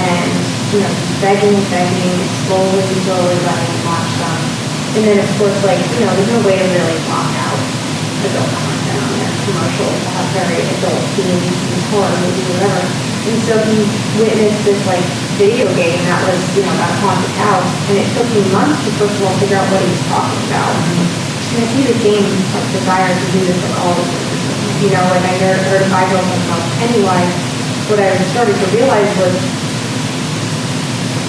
And, begging, slowly letting them watch them. And then, of course, there's no way to really block out adult content on there. Commercials have very adult themes, horror movies, whatever. And so he witnessed this, video game that was, about a haunted house. And it took me months to, first of all, figure out what he was talking about. And I see the game, desire to do this with all the kids. I heard a 5-year-old talk about Pennywise. What I started to realize was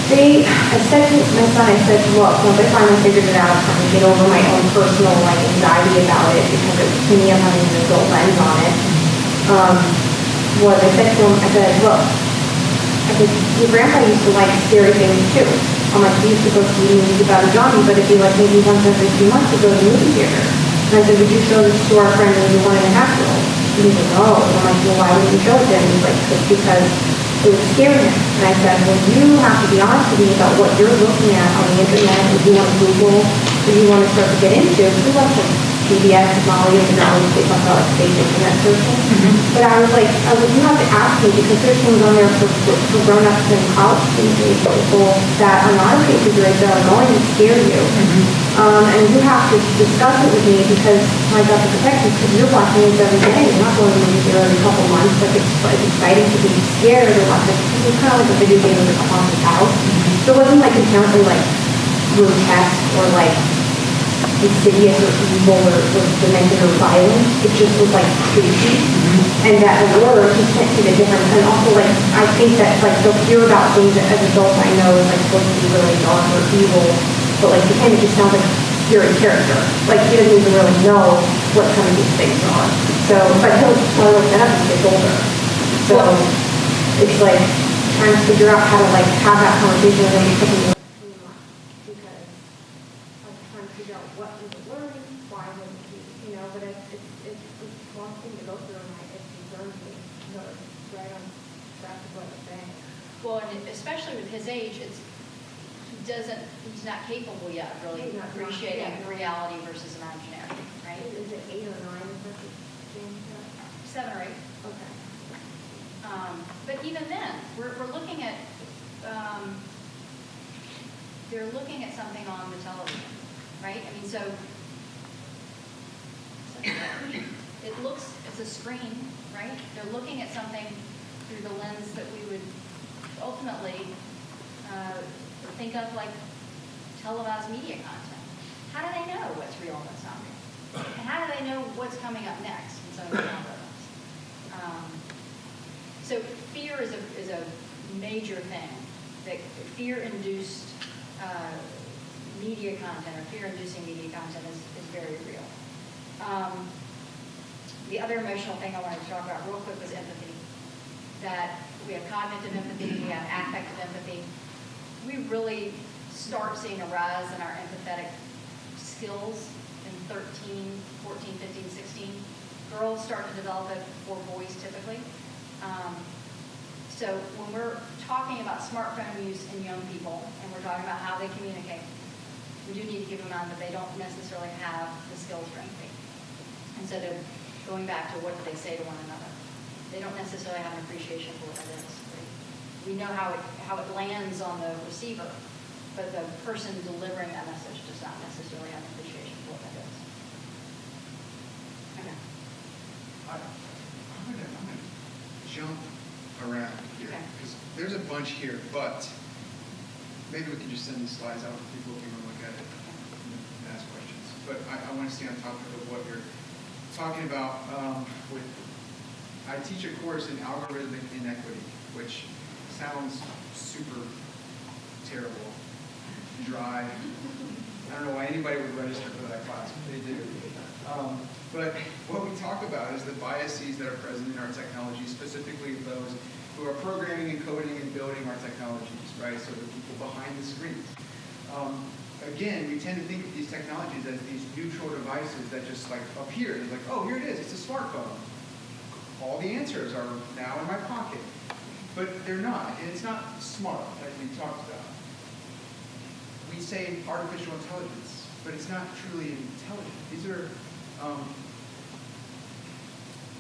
I said to my son, look, once I finally figured it out, I'm trying to get over my own personal anxiety about it because to me I'm having an adult lens on it. I said to him, look, your grandpa used to like scary things too. I'm like, we used to go see movies about a zombie, but it'd be like maybe once every 2 months to go to the movie theater. And I said, would you show this to our friend who was 1.5-year-old? And he's like, no. And I'm like, well, why would you show it to him? He's like, because it would scare him. And I said, well, you have to be honest with me about what you're looking at on the internet, if you want to Google, if you want to start to get into. Who loves like PBS, Molly, and now they talk about like fake internet searching. But I was like, you have to ask me because there's things on there for grown-ups and college students, people that are not okay to do it, that are going to scare you. And you have to discuss it with me because my job to protect you, because you're watching this every day. You're not going to the movie theater every couple months. Like it's exciting to be scared or watch it. It's kind of like a video game with a haunted house. So it wasn't like inherently like grotesque or like insidious or evil or demented or violent. It just was like creepy. And that allure, you can't see the difference. And also like, I think that like the fear about things that as adults I know is like supposed to be really dark or evil. But like to him it just sounds like scary character. Like he doesn't even really know what some of these things are. So, but he'll look that up as he gets older. So it's like trying to figure out how to like have that conversation with him because trying to figure out what he was learning, why was he, but it's one thing to go through and it concerns me. So it's right on track with what I'm saying. Well, and especially with his age, he's not capable yet of really appreciating reality versus imaginary, right? Is it 8 or 9 versus 7 or 8. Okay. But even then, we're looking at, they're looking at something on the television, right? I mean, so it's a screen, right? They're looking at something through the lens that we would ultimately think of like televised media content. How do they know what's real and what's not real? And how do they know what's coming up next in some of the algorithms? So fear is a major thing. That fear-induced media content or fear-inducing media content is very real. The other emotional thing I wanted to talk about real quick was empathy. That we have cognitive empathy, we have affective empathy. We really start seeing a rise in our empathetic skills in 13, 14, 15, 16. Girls start to develop it before boys typically. So when we're talking about smartphone use in young people and we're talking about how they communicate, we do need to keep in mind that they don't necessarily have the skills for empathy. And so they're going back to what do they say to one another. They don't necessarily have an appreciation for what that is. We know how it lands on the receiver, but the person delivering that message does not necessarily have an appreciation for what that is. Okay. I'm gonna jump around here because there's a bunch here, but maybe we can just send these slides out for people who can look at it and ask questions. But I want to stay on topic of what you're talking about. I teach a course in algorithmic inequity, which sounds super terrible, dry. I don't know why anybody would register for that class, but they do. But what we talk about is the biases that are present in our technology, specifically those who are programming and coding and building our technologies, right? So the people behind the screens. Again, we tend to think of these technologies as these neutral devices that just like appear. It's like, oh, here it is, it's a smartphone. All the answers are now in my pocket. But they're not, and it's not smart, like we talked about. We say artificial intelligence, but it's not truly intelligent.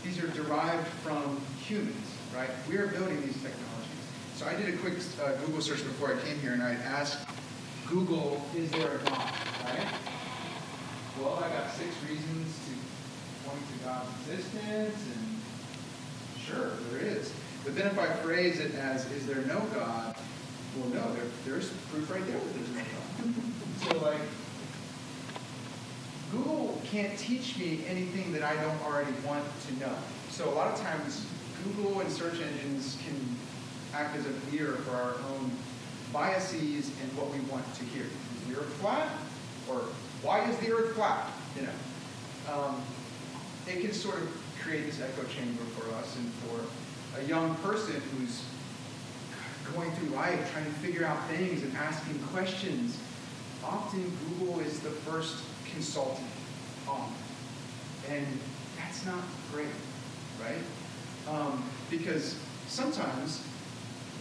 These are derived from humans, right? We are building these technologies. So I did a quick Google search before I came here, and I asked Google, is there a God, right? Well, I got 6 reasons to point to God's existence, and sure, there is. But then if I phrase it as, is there no God? Well, no, there's proof right there that there's no God. So, like, Google can't teach me anything that I don't already want to know. So a lot of times, Google and search engines can act as a mirror for our own biases and what we want to hear. Is the earth flat? Or why is the earth flat? It can sort of create this echo chamber for us and for a young person who's going through life trying to figure out things and asking questions, often Google is the first consultant on. And that's not great, right? Because sometimes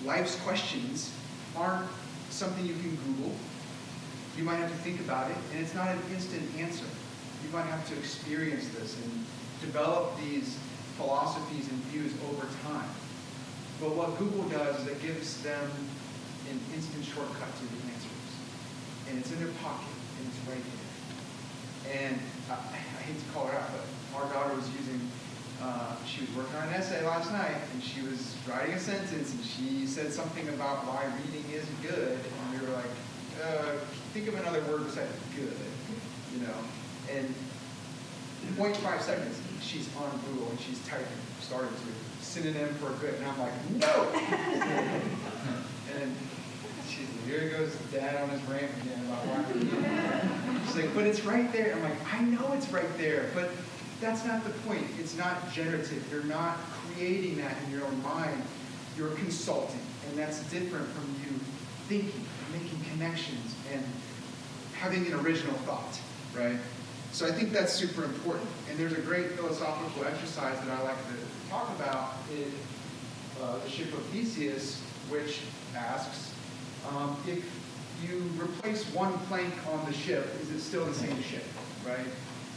life's questions aren't something you can Google. You might have to think about it, and it's not an instant answer. You might have to experience this and develop these philosophies and views over time. But what Google does is it gives them an instant shortcut to the answers. And it's in their pocket, and it's right there. And I hate to call her out, but our daughter was using, she was working on an essay last night, and she was writing a sentence, and she said something about why reading is good, and we were like, think of another word besides good, you know? And in 0.5 seconds, she's on Google, and she's typing, started to, synonym for good, and I'm like, no! And here goes Dad on his rant again about why we're reading. She's like, but it's right there. I'm like, I know it's right there, but that's not the point. It's not generative. You're not creating that in your own mind. You're consulting, and that's different from you thinking, making connections, and having an original thought, right? So I think that's super important. And there's a great philosophical exercise that I like to talk about in The Ship of Theseus, which asks, if you replace one plank on the ship, is it still the same ship, right?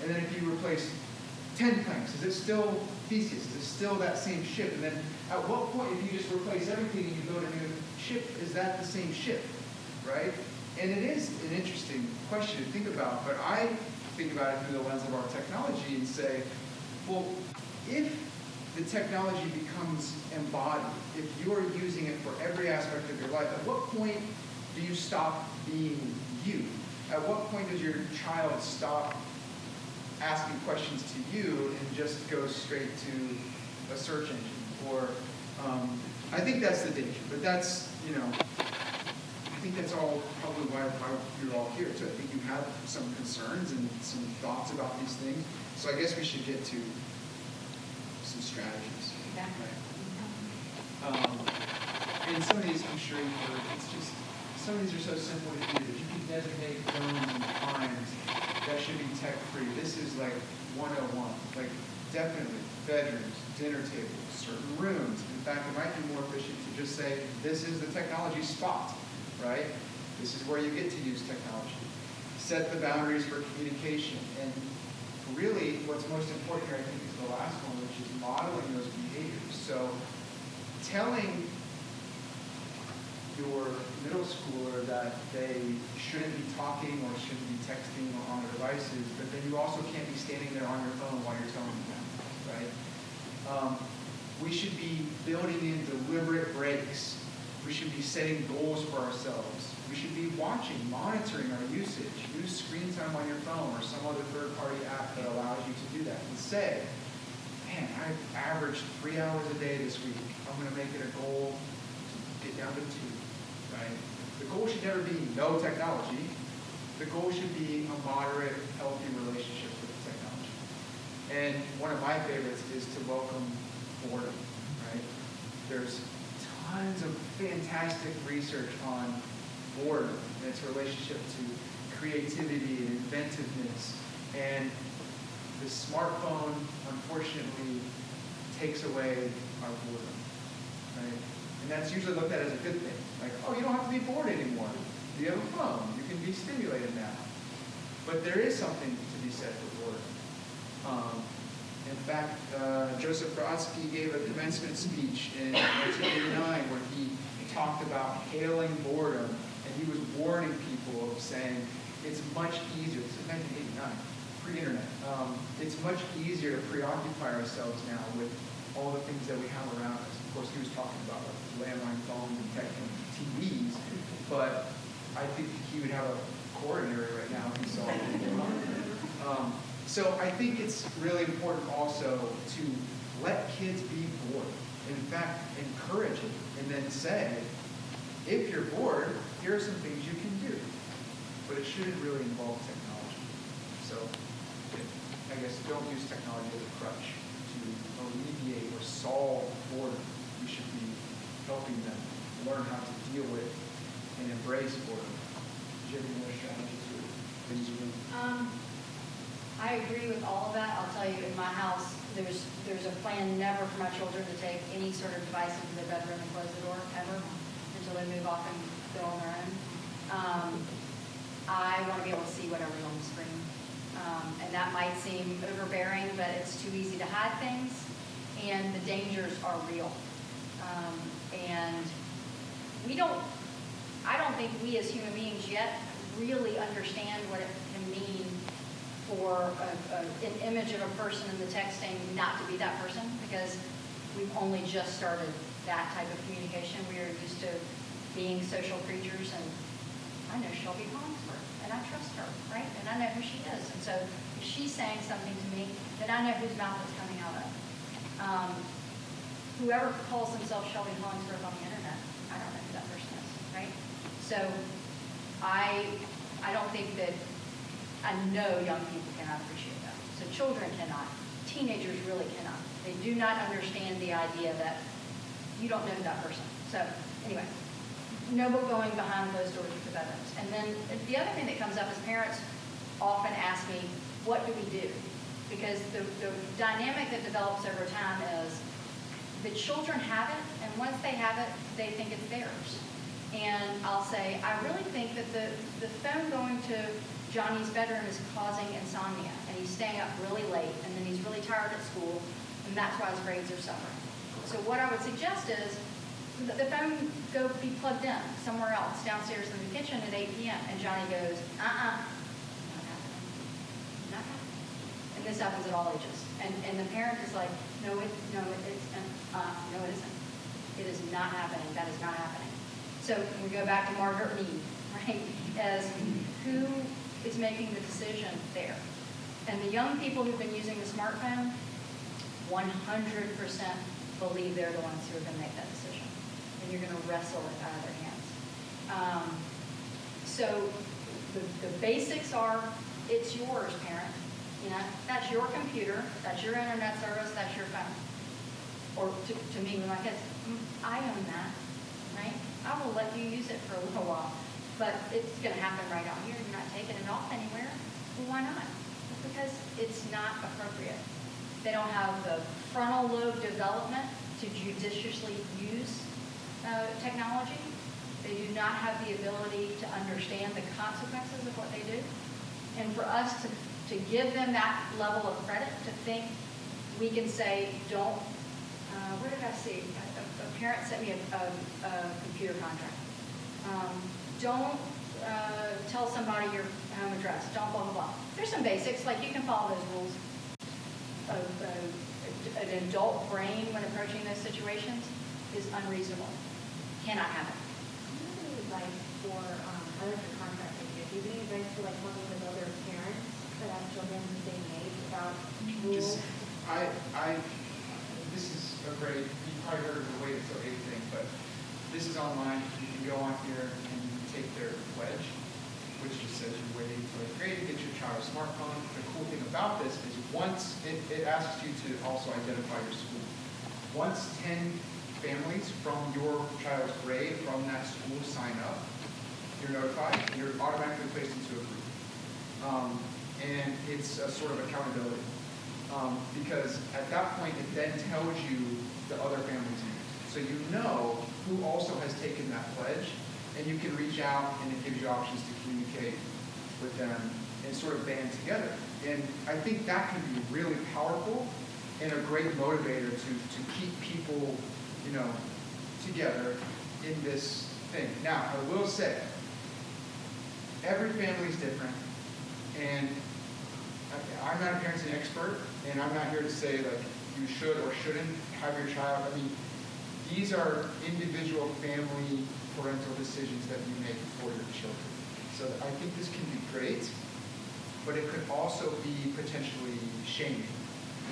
And then if you replace 10 planks, is it still Theseus? Is it still that same ship? And then at what point, if you just replace everything and you build a new ship, is that the same ship, right? And it is an interesting question to think about, but I think about it through the lens of our technology and say, well, if the technology becomes embodied, if you're using it for every aspect of your life, at what point do you stop being you? At what point does your child stop asking questions to you and just go straight to a search engine? Or I think that's the danger, but that's, you know, I think that's all probably why you're all here too. I think you have some concerns and some thoughts about these things. So I guess we should get to some strategies. Exactly. And some of these, I'm sure you've heard, it's just, some of these are so simple to do. If you can designate zones and times, that should be tech-free. This is like 101. Like, definitely, bedrooms, dinner tables, certain rooms. In fact, it might be more efficient to just say, this is the technology spot, right? This is where you get to use technology. Set the boundaries for communication. And really, what's most important here, I think, is the last one, which is modeling those behaviors. So telling your middle schooler that they shouldn't be talking or shouldn't be texting on their devices, but then you also can't be standing there on your phone while you're telling them, right? We should be building in deliberate breaks. We should be setting goals for ourselves. We should be watching, monitoring our usage. Use screen time on your phone or some other third-party app that allows you to do that. And say, man, I've averaged 3 hours a day this week. I'm going to make it a goal to get down to 2, right? The goal should never be no technology. The goal should be a moderate, healthy relationship with technology. And one of my favorites is to welcome boredom, right? There's tons of fantastic research on boredom and its relationship to creativity and inventiveness. And the smartphone, unfortunately, takes away our boredom, right? And that's usually looked at as a good thing. Like, oh, you don't have to be bored anymore. You have a phone. You can be stimulated now. But there is something to be said for boredom. In fact, Joseph Brodsky gave a commencement speech in 1989 where he talked about hailing boredom, and he was warning people of saying it's much easier, this is 1989, pre-internet, it's much easier to preoccupy ourselves now with all the things that we have around us. Of course, he was talking about like landline phones and tech and TVs, but I think he would have a coronary right now if he saw it. So I think it's really important also to let kids be bored. In fact, encourage it and then say, if you're bored, here are some things you can do. But it shouldn't really involve technology. So I guess don't use technology as a crutch to alleviate or solve boredom. We should be helping them learn how to deal with and embrace boredom. Do you have any more strategies or things you would? I agree with all of that. I'll tell you, in my house, there's a plan never for my children to take any sort of device into their bedroom and close the door, ever, until they move off and go on their own. I want to be able to see whatever's on the screen. And that might seem overbearing, but it's too easy to hide things, and the dangers are real. And I don't think we as human beings yet really understand what it can mean for an image of a person in the texting not to be that person, because we've only just started that type of communication. We are used to being social creatures, and I know Shelby Hollingsworth, and I trust her, right? And I know who she is. And so if she's saying something to me, then I know whose mouth it's coming out of. Whoever calls themselves Shelby Hollingsworth on the internet, I don't know who that person is, right? So I don't think that, I know young people cannot appreciate that. So children cannot. Teenagers really cannot. They do not understand the idea that you don't know that person. So anyway, no going behind those doors with the bedrooms. And then the other thing that comes up is parents often ask me, what do we do? Because the dynamic that develops over time is the children have it, and once they have it, they think it's theirs. And I'll say, I really think that the phone going to Johnny's bedroom is causing insomnia, and he's staying up really late, and then he's really tired at school, and that's why his grades are suffering. So what I would suggest is that the phone go be plugged in somewhere else, downstairs in the kitchen at 8 p.m., and Johnny goes, not happening, not happening. And this happens at all ages. And the parent is like, no, it isn't. It is not happening. That is not happening. So we go back to Margaret Mead, right, as who is making the decision there. And the young people who've been using the smartphone, 100% believe they're the ones who are going to make that decision. And you're going to wrestle it out of their hands. So the basics are, it's yours, parent. You know, that's your computer, that's your internet service, that's your phone. Or to me, when my kids, I own that, right? I will let you use it for a little while, but it's going to happen right out here. You're not taking it off anywhere. Well, why not? Because it's not appropriate. They don't have the frontal lobe development to judiciously use technology. They do not have the ability to understand the consequences of what they do. And for us to give them that level of credit, to think we can say, don't, where did I see? A parent sent me a computer contract. Don't tell somebody your home address. Don't blah, blah, blah. There's some basics, like you can follow those rules. An adult brain when approaching those situations is unreasonable. Cannot happen. Do you have any advice for other contractors? Do you have any advice for like working with other parents that have children the same age about rules? This is a great, you probably heard of the Wait Until 8 thing, but this is online. You can go on here and you can take their pledge, which just says you're waiting until 8th grade to get your child a smartphone. The cool thing about this is once, it asks you to also identify your school. Once 10 families from your child's grade from that school sign up, you're notified, and you're automatically placed into a group. And it's a sort of accountability. Because at that point, it then tells you the other families' names. So you know who also has taken that pledge, and you can reach out, and it gives you options to communicate with them and sort of band together. And I think that can be really powerful and a great motivator to keep people, you know, together in this thing. Now, I will say, every family is different, and I'm not a parenting expert, and I'm not here to say like you should or shouldn't have your child. I mean, these are individual family parental decisions that you make for your children. So I think this can be great, but it could also be potentially shaming,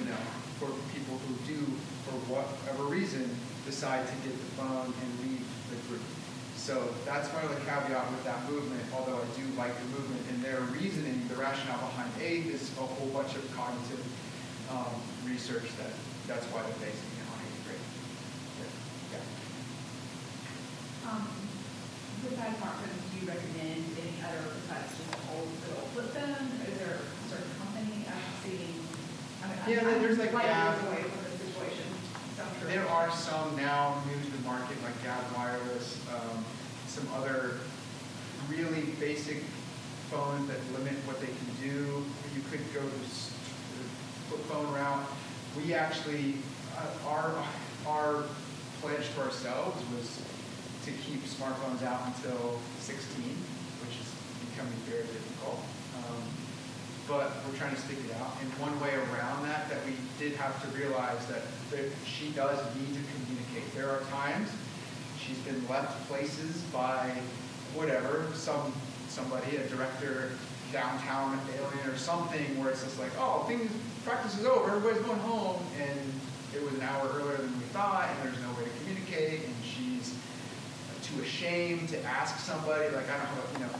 you know, for people who do, for whatever reason, decide to get the phone and leave the group. So that's one of the caveat with that movement, although I do like the movement and their reasoning, the rationale behind is a whole bunch of cognitive research that's why they're basing it on 8th grade. Yeah. Besides smartphones, do you recommend any other besides just old little flip phone? Is there a certain company I've seen? Yeah, there's like light Gav. years away from the situation. So I'm sure. There are some now new to the market, like Gav Wireless, some other really basic phones that limit what they can do. You could go the flip phone route. We actually, our pledge to ourselves was to keep smartphones out until 16, which is becoming very difficult. But we're trying to stick it out. And one way around that we did have to realize that she does need to communicate. There are times she's been left places by whatever, somebody, a director downtown at Alien or something, where it's just like, oh, practice is over, everybody's going home, and it was an hour earlier than we thought, and there's no way to communicate, and she's too ashamed to ask somebody, like, I don't know,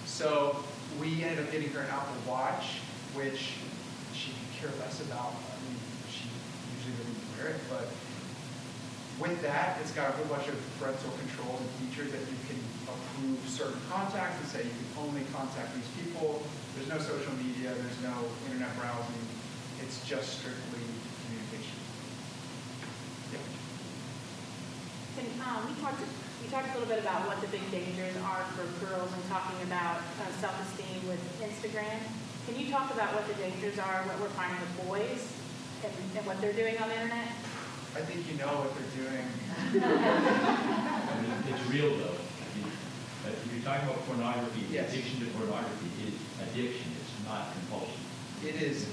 So we ended up getting her an Apple Watch, which she could care less about. I mean, she usually doesn't wear it, but with that, it's got a whole bunch of parental controls and features that you can approve certain contacts and say you can only contact these people. There's no social media, there's no internet browsing. It's just strictly communication. Yeah. We talked a little bit about what the big dangers are for girls and talking about self-esteem with Instagram. Can you talk about what the dangers are, what we're finding with boys and what they're doing on the internet? I think you know what they're doing. I mean, it's real though. I mean, if you're talking about pornography, the Yes. addiction to pornography is addiction. It's not compulsion. It is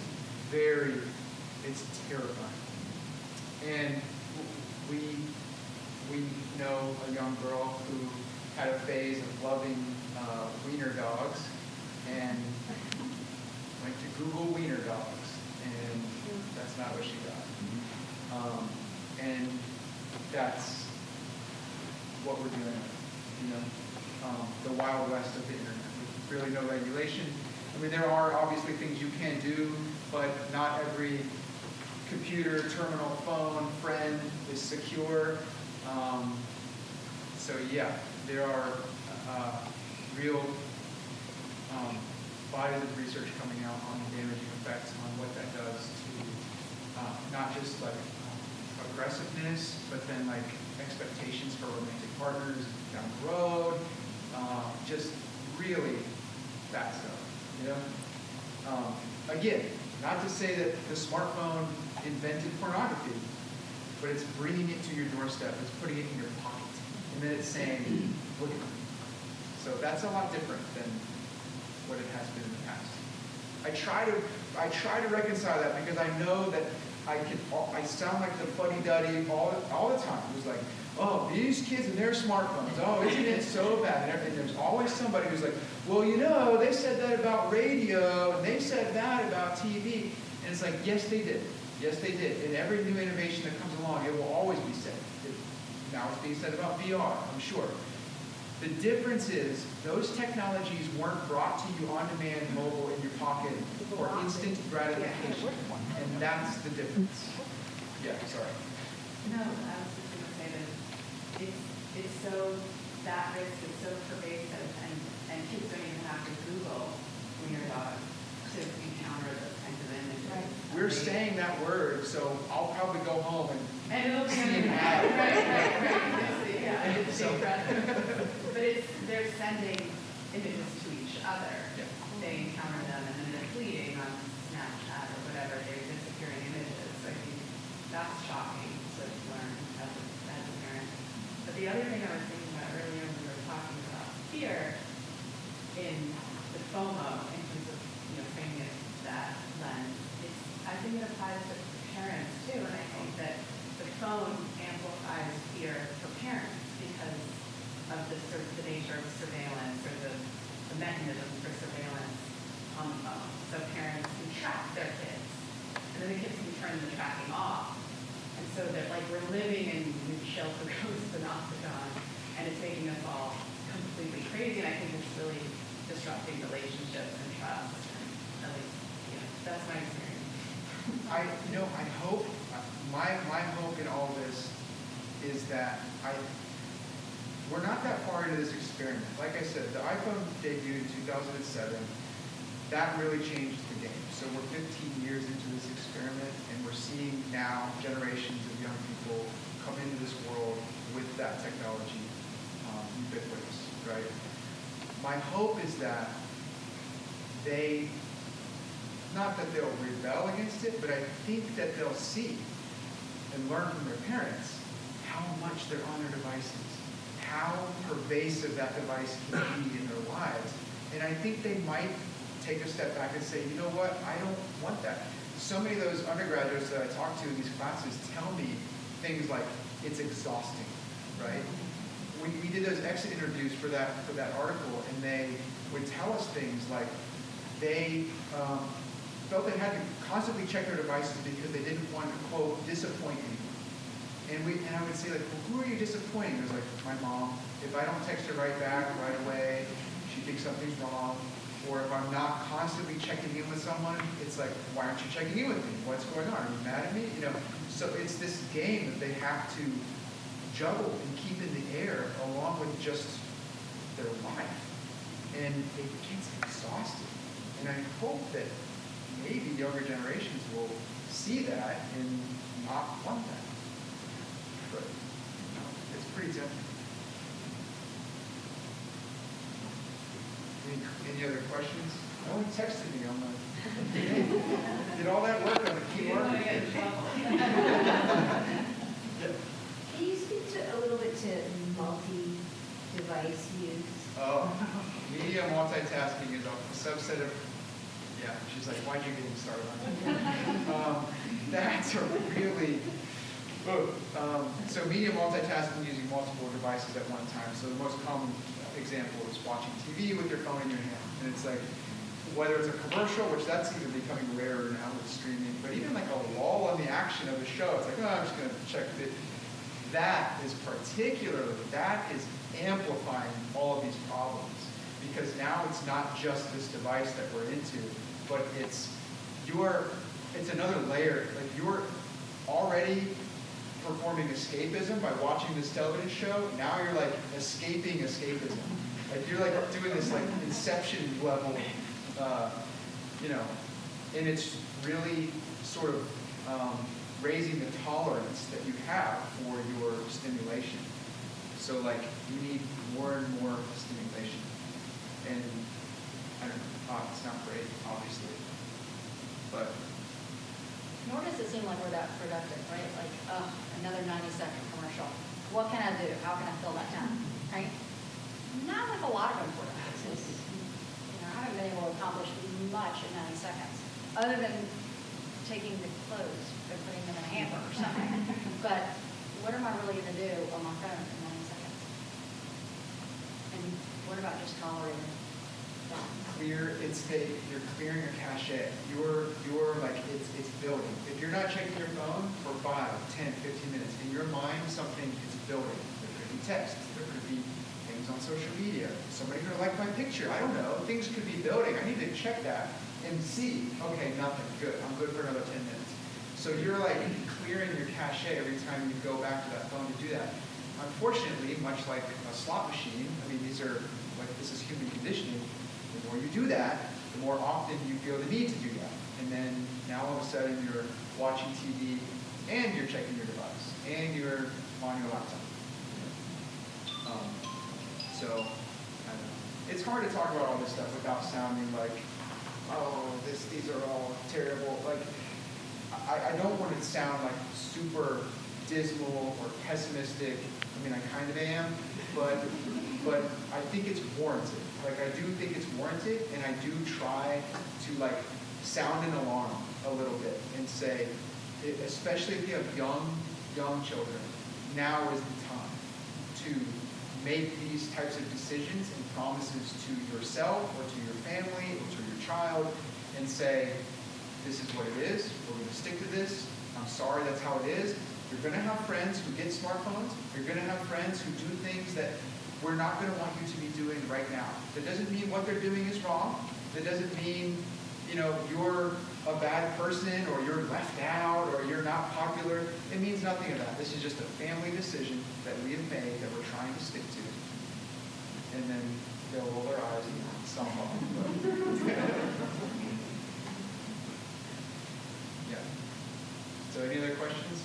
it's terrifying. And we know a young girl who had a phase of loving wiener dogs and went to Google wiener dogs, and that's not what she got. And that's what we're doing, the Wild West of the internet, with really no regulation. I mean, there are obviously things you can do, but not every computer, terminal, phone, friend is secure. So yeah, there are real bodies of research coming out on the damaging effects on what that does to not just like aggressiveness, but then like expectations for romantic partners down the road, just really bad stuff. Again, not to say that the smartphone invented pornography, but it's bringing it to your doorstep, it's putting it in your pocket, and then it's saying, look at me. So that's a lot different than what it has been in the past. I try to reconcile that because I know that I sound like the fuddy-duddy all the time. It was like, oh, these kids and their smartphones, oh, isn't it so bad? And there's always somebody who's like, well, they said that about radio, and they said that about TV. And it's like, yes, they did. Yes, they did. And every new innovation that comes along, it will always be said. Now it's being said about VR, I'm sure. The difference is those technologies weren't brought to you on demand, mobile, in your pocket for instant gratification. And that's the difference. Yeah, sorry. No, I was just going to say that it's so, that risk is so pervasive, and kids don't even have to Google wiener dog to encounter those kinds of images. Right. We're saying that word, so I'll probably go home and it'll be see an right. ad. Yeah, it's incredible. But they're sending images to each other. Yeah. They encounter them and then they're fleeting on Snapchat or whatever. They're disappearing images. I think that's shocking to learn as a parent. But the other thing I was thinking about earlier when we were talking about fear in the FOMO, in terms of framing it that lens, I think it applies to parents too. And I think that the phone amplifies fear for parents because of the nature of surveillance or the mechanisms for surveillance on the phone. So parents can track their kids, and then the kids can turn the tracking off. And so that we're living in Michelle Foucault's Panopticon, and it's making us all completely crazy. And I think it's really disrupting relationships and trust. And at least, that's my experience. I hope, my hope in all this is that we're not that far into this experiment. Like I said, the iPhone debuted in 2007. That really changed the game. So we're 15 years into this experiment, and we're seeing now generations of young people come into this world with that technology ubiquitous, right? My hope is that not that they'll rebel against it, but I think that they'll see and learn from their parents how much they're on their devices, how pervasive that device can be in their lives. And I think they might take a step back and say, you know what, I don't want that. So many of those undergraduates that I talk to in these classes tell me things like, it's exhausting, right? We did those exit interviews for that article, and they would tell us things like they felt they had to constantly check their devices because they didn't want to, quote, disappoint anyone. And I would say, like, well, who are you disappointing? It was like, my mom. If I don't text her right back right away, she thinks something's wrong. Or if I'm not constantly checking in with someone, it's like, why aren't you checking in with me? What's going on? Are you mad at me? You know, so it's this game that they have to juggle and keep in the air along with just their life. And it gets exhausting. And I hope that maybe younger generations will see that and not want that. But it's pretty tempting. Any other questions? No one texted me on the did all that work on the keyboard? Can you speak to a little bit to multi-device use? Oh, media multitasking is a subset of, yeah, she's like, why'd you get me started on that? That's a really, so media multitasking using multiple devices at one time. So the most common example is watching TV with your phone in your hand. And it's like, whether it's a commercial, which that's even becoming rarer now with streaming, but even like a lull in the action of the show, it's like, oh, I'm just going to check it. That is amplifying all of these problems, because now it's not just this device that we're into, but it's another layer. Like, you're already performing escapism by watching this television show. Now you're like escaping escapism. Like, you're like doing this like Inception level, and it's really sort of raising the tolerance that you have for your stimulation. So like, you need more and more stimulation. And I don't know, it's not great, obviously, but Nor does it seem like we're that productive, right? Like, another 90-second commercial. What can I do? How can I fill that time, right? Not with a lot of important things. I haven't been able to accomplish much in 90 seconds, other than taking the clothes and putting them in a hamper or something. But what am I really going to do on my phone in 90 seconds? And what about just tolerating that? you're clearing your cache. You're like, it's building. If you're not checking your phone for 5, 10, 15 minutes, in your mind something is building. There could be text, there could be things on social media, somebody could like my picture, I don't know. Things could be building. I need to check that and see, okay, nothing, good. I'm good for another 10 minutes. So you're like clearing your cache every time you go back to that phone to do that. Unfortunately, much like a slot machine, I mean, this is human conditioning. The more you do that, the more often you feel the need to do that. And then now all of a sudden you're watching TV and you're checking your device and you're on your laptop. So, I don't know. It's hard to talk about all this stuff without sounding like, oh, these are all terrible. Like, I don't want to sound like super dismal or pessimistic. I mean, I kind of am, but I think it's warranted. Like, I do think it's warranted, and I do try to like sound an alarm a little bit and say, especially if you have young children, now is the time to make these types of decisions and promises to yourself or to your family or to your child, and say, this is what it is. We're going to stick to this. I'm sorry, that's how it is. You're going to have friends who get smartphones. You're going to have friends who do things that we're not going to want you to be doing right now. That doesn't mean what they're doing is wrong. That doesn't mean you're a bad person, or you're left out, or you're not popular. It means nothing of that. This is just a family decision that we have made that we're trying to stick to. And then they'll roll their eyes and some of them. Yeah. So any other questions?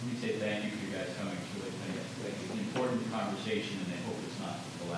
Let me say thank you for you guys coming. It's really been an important conversation, and I hope it's not the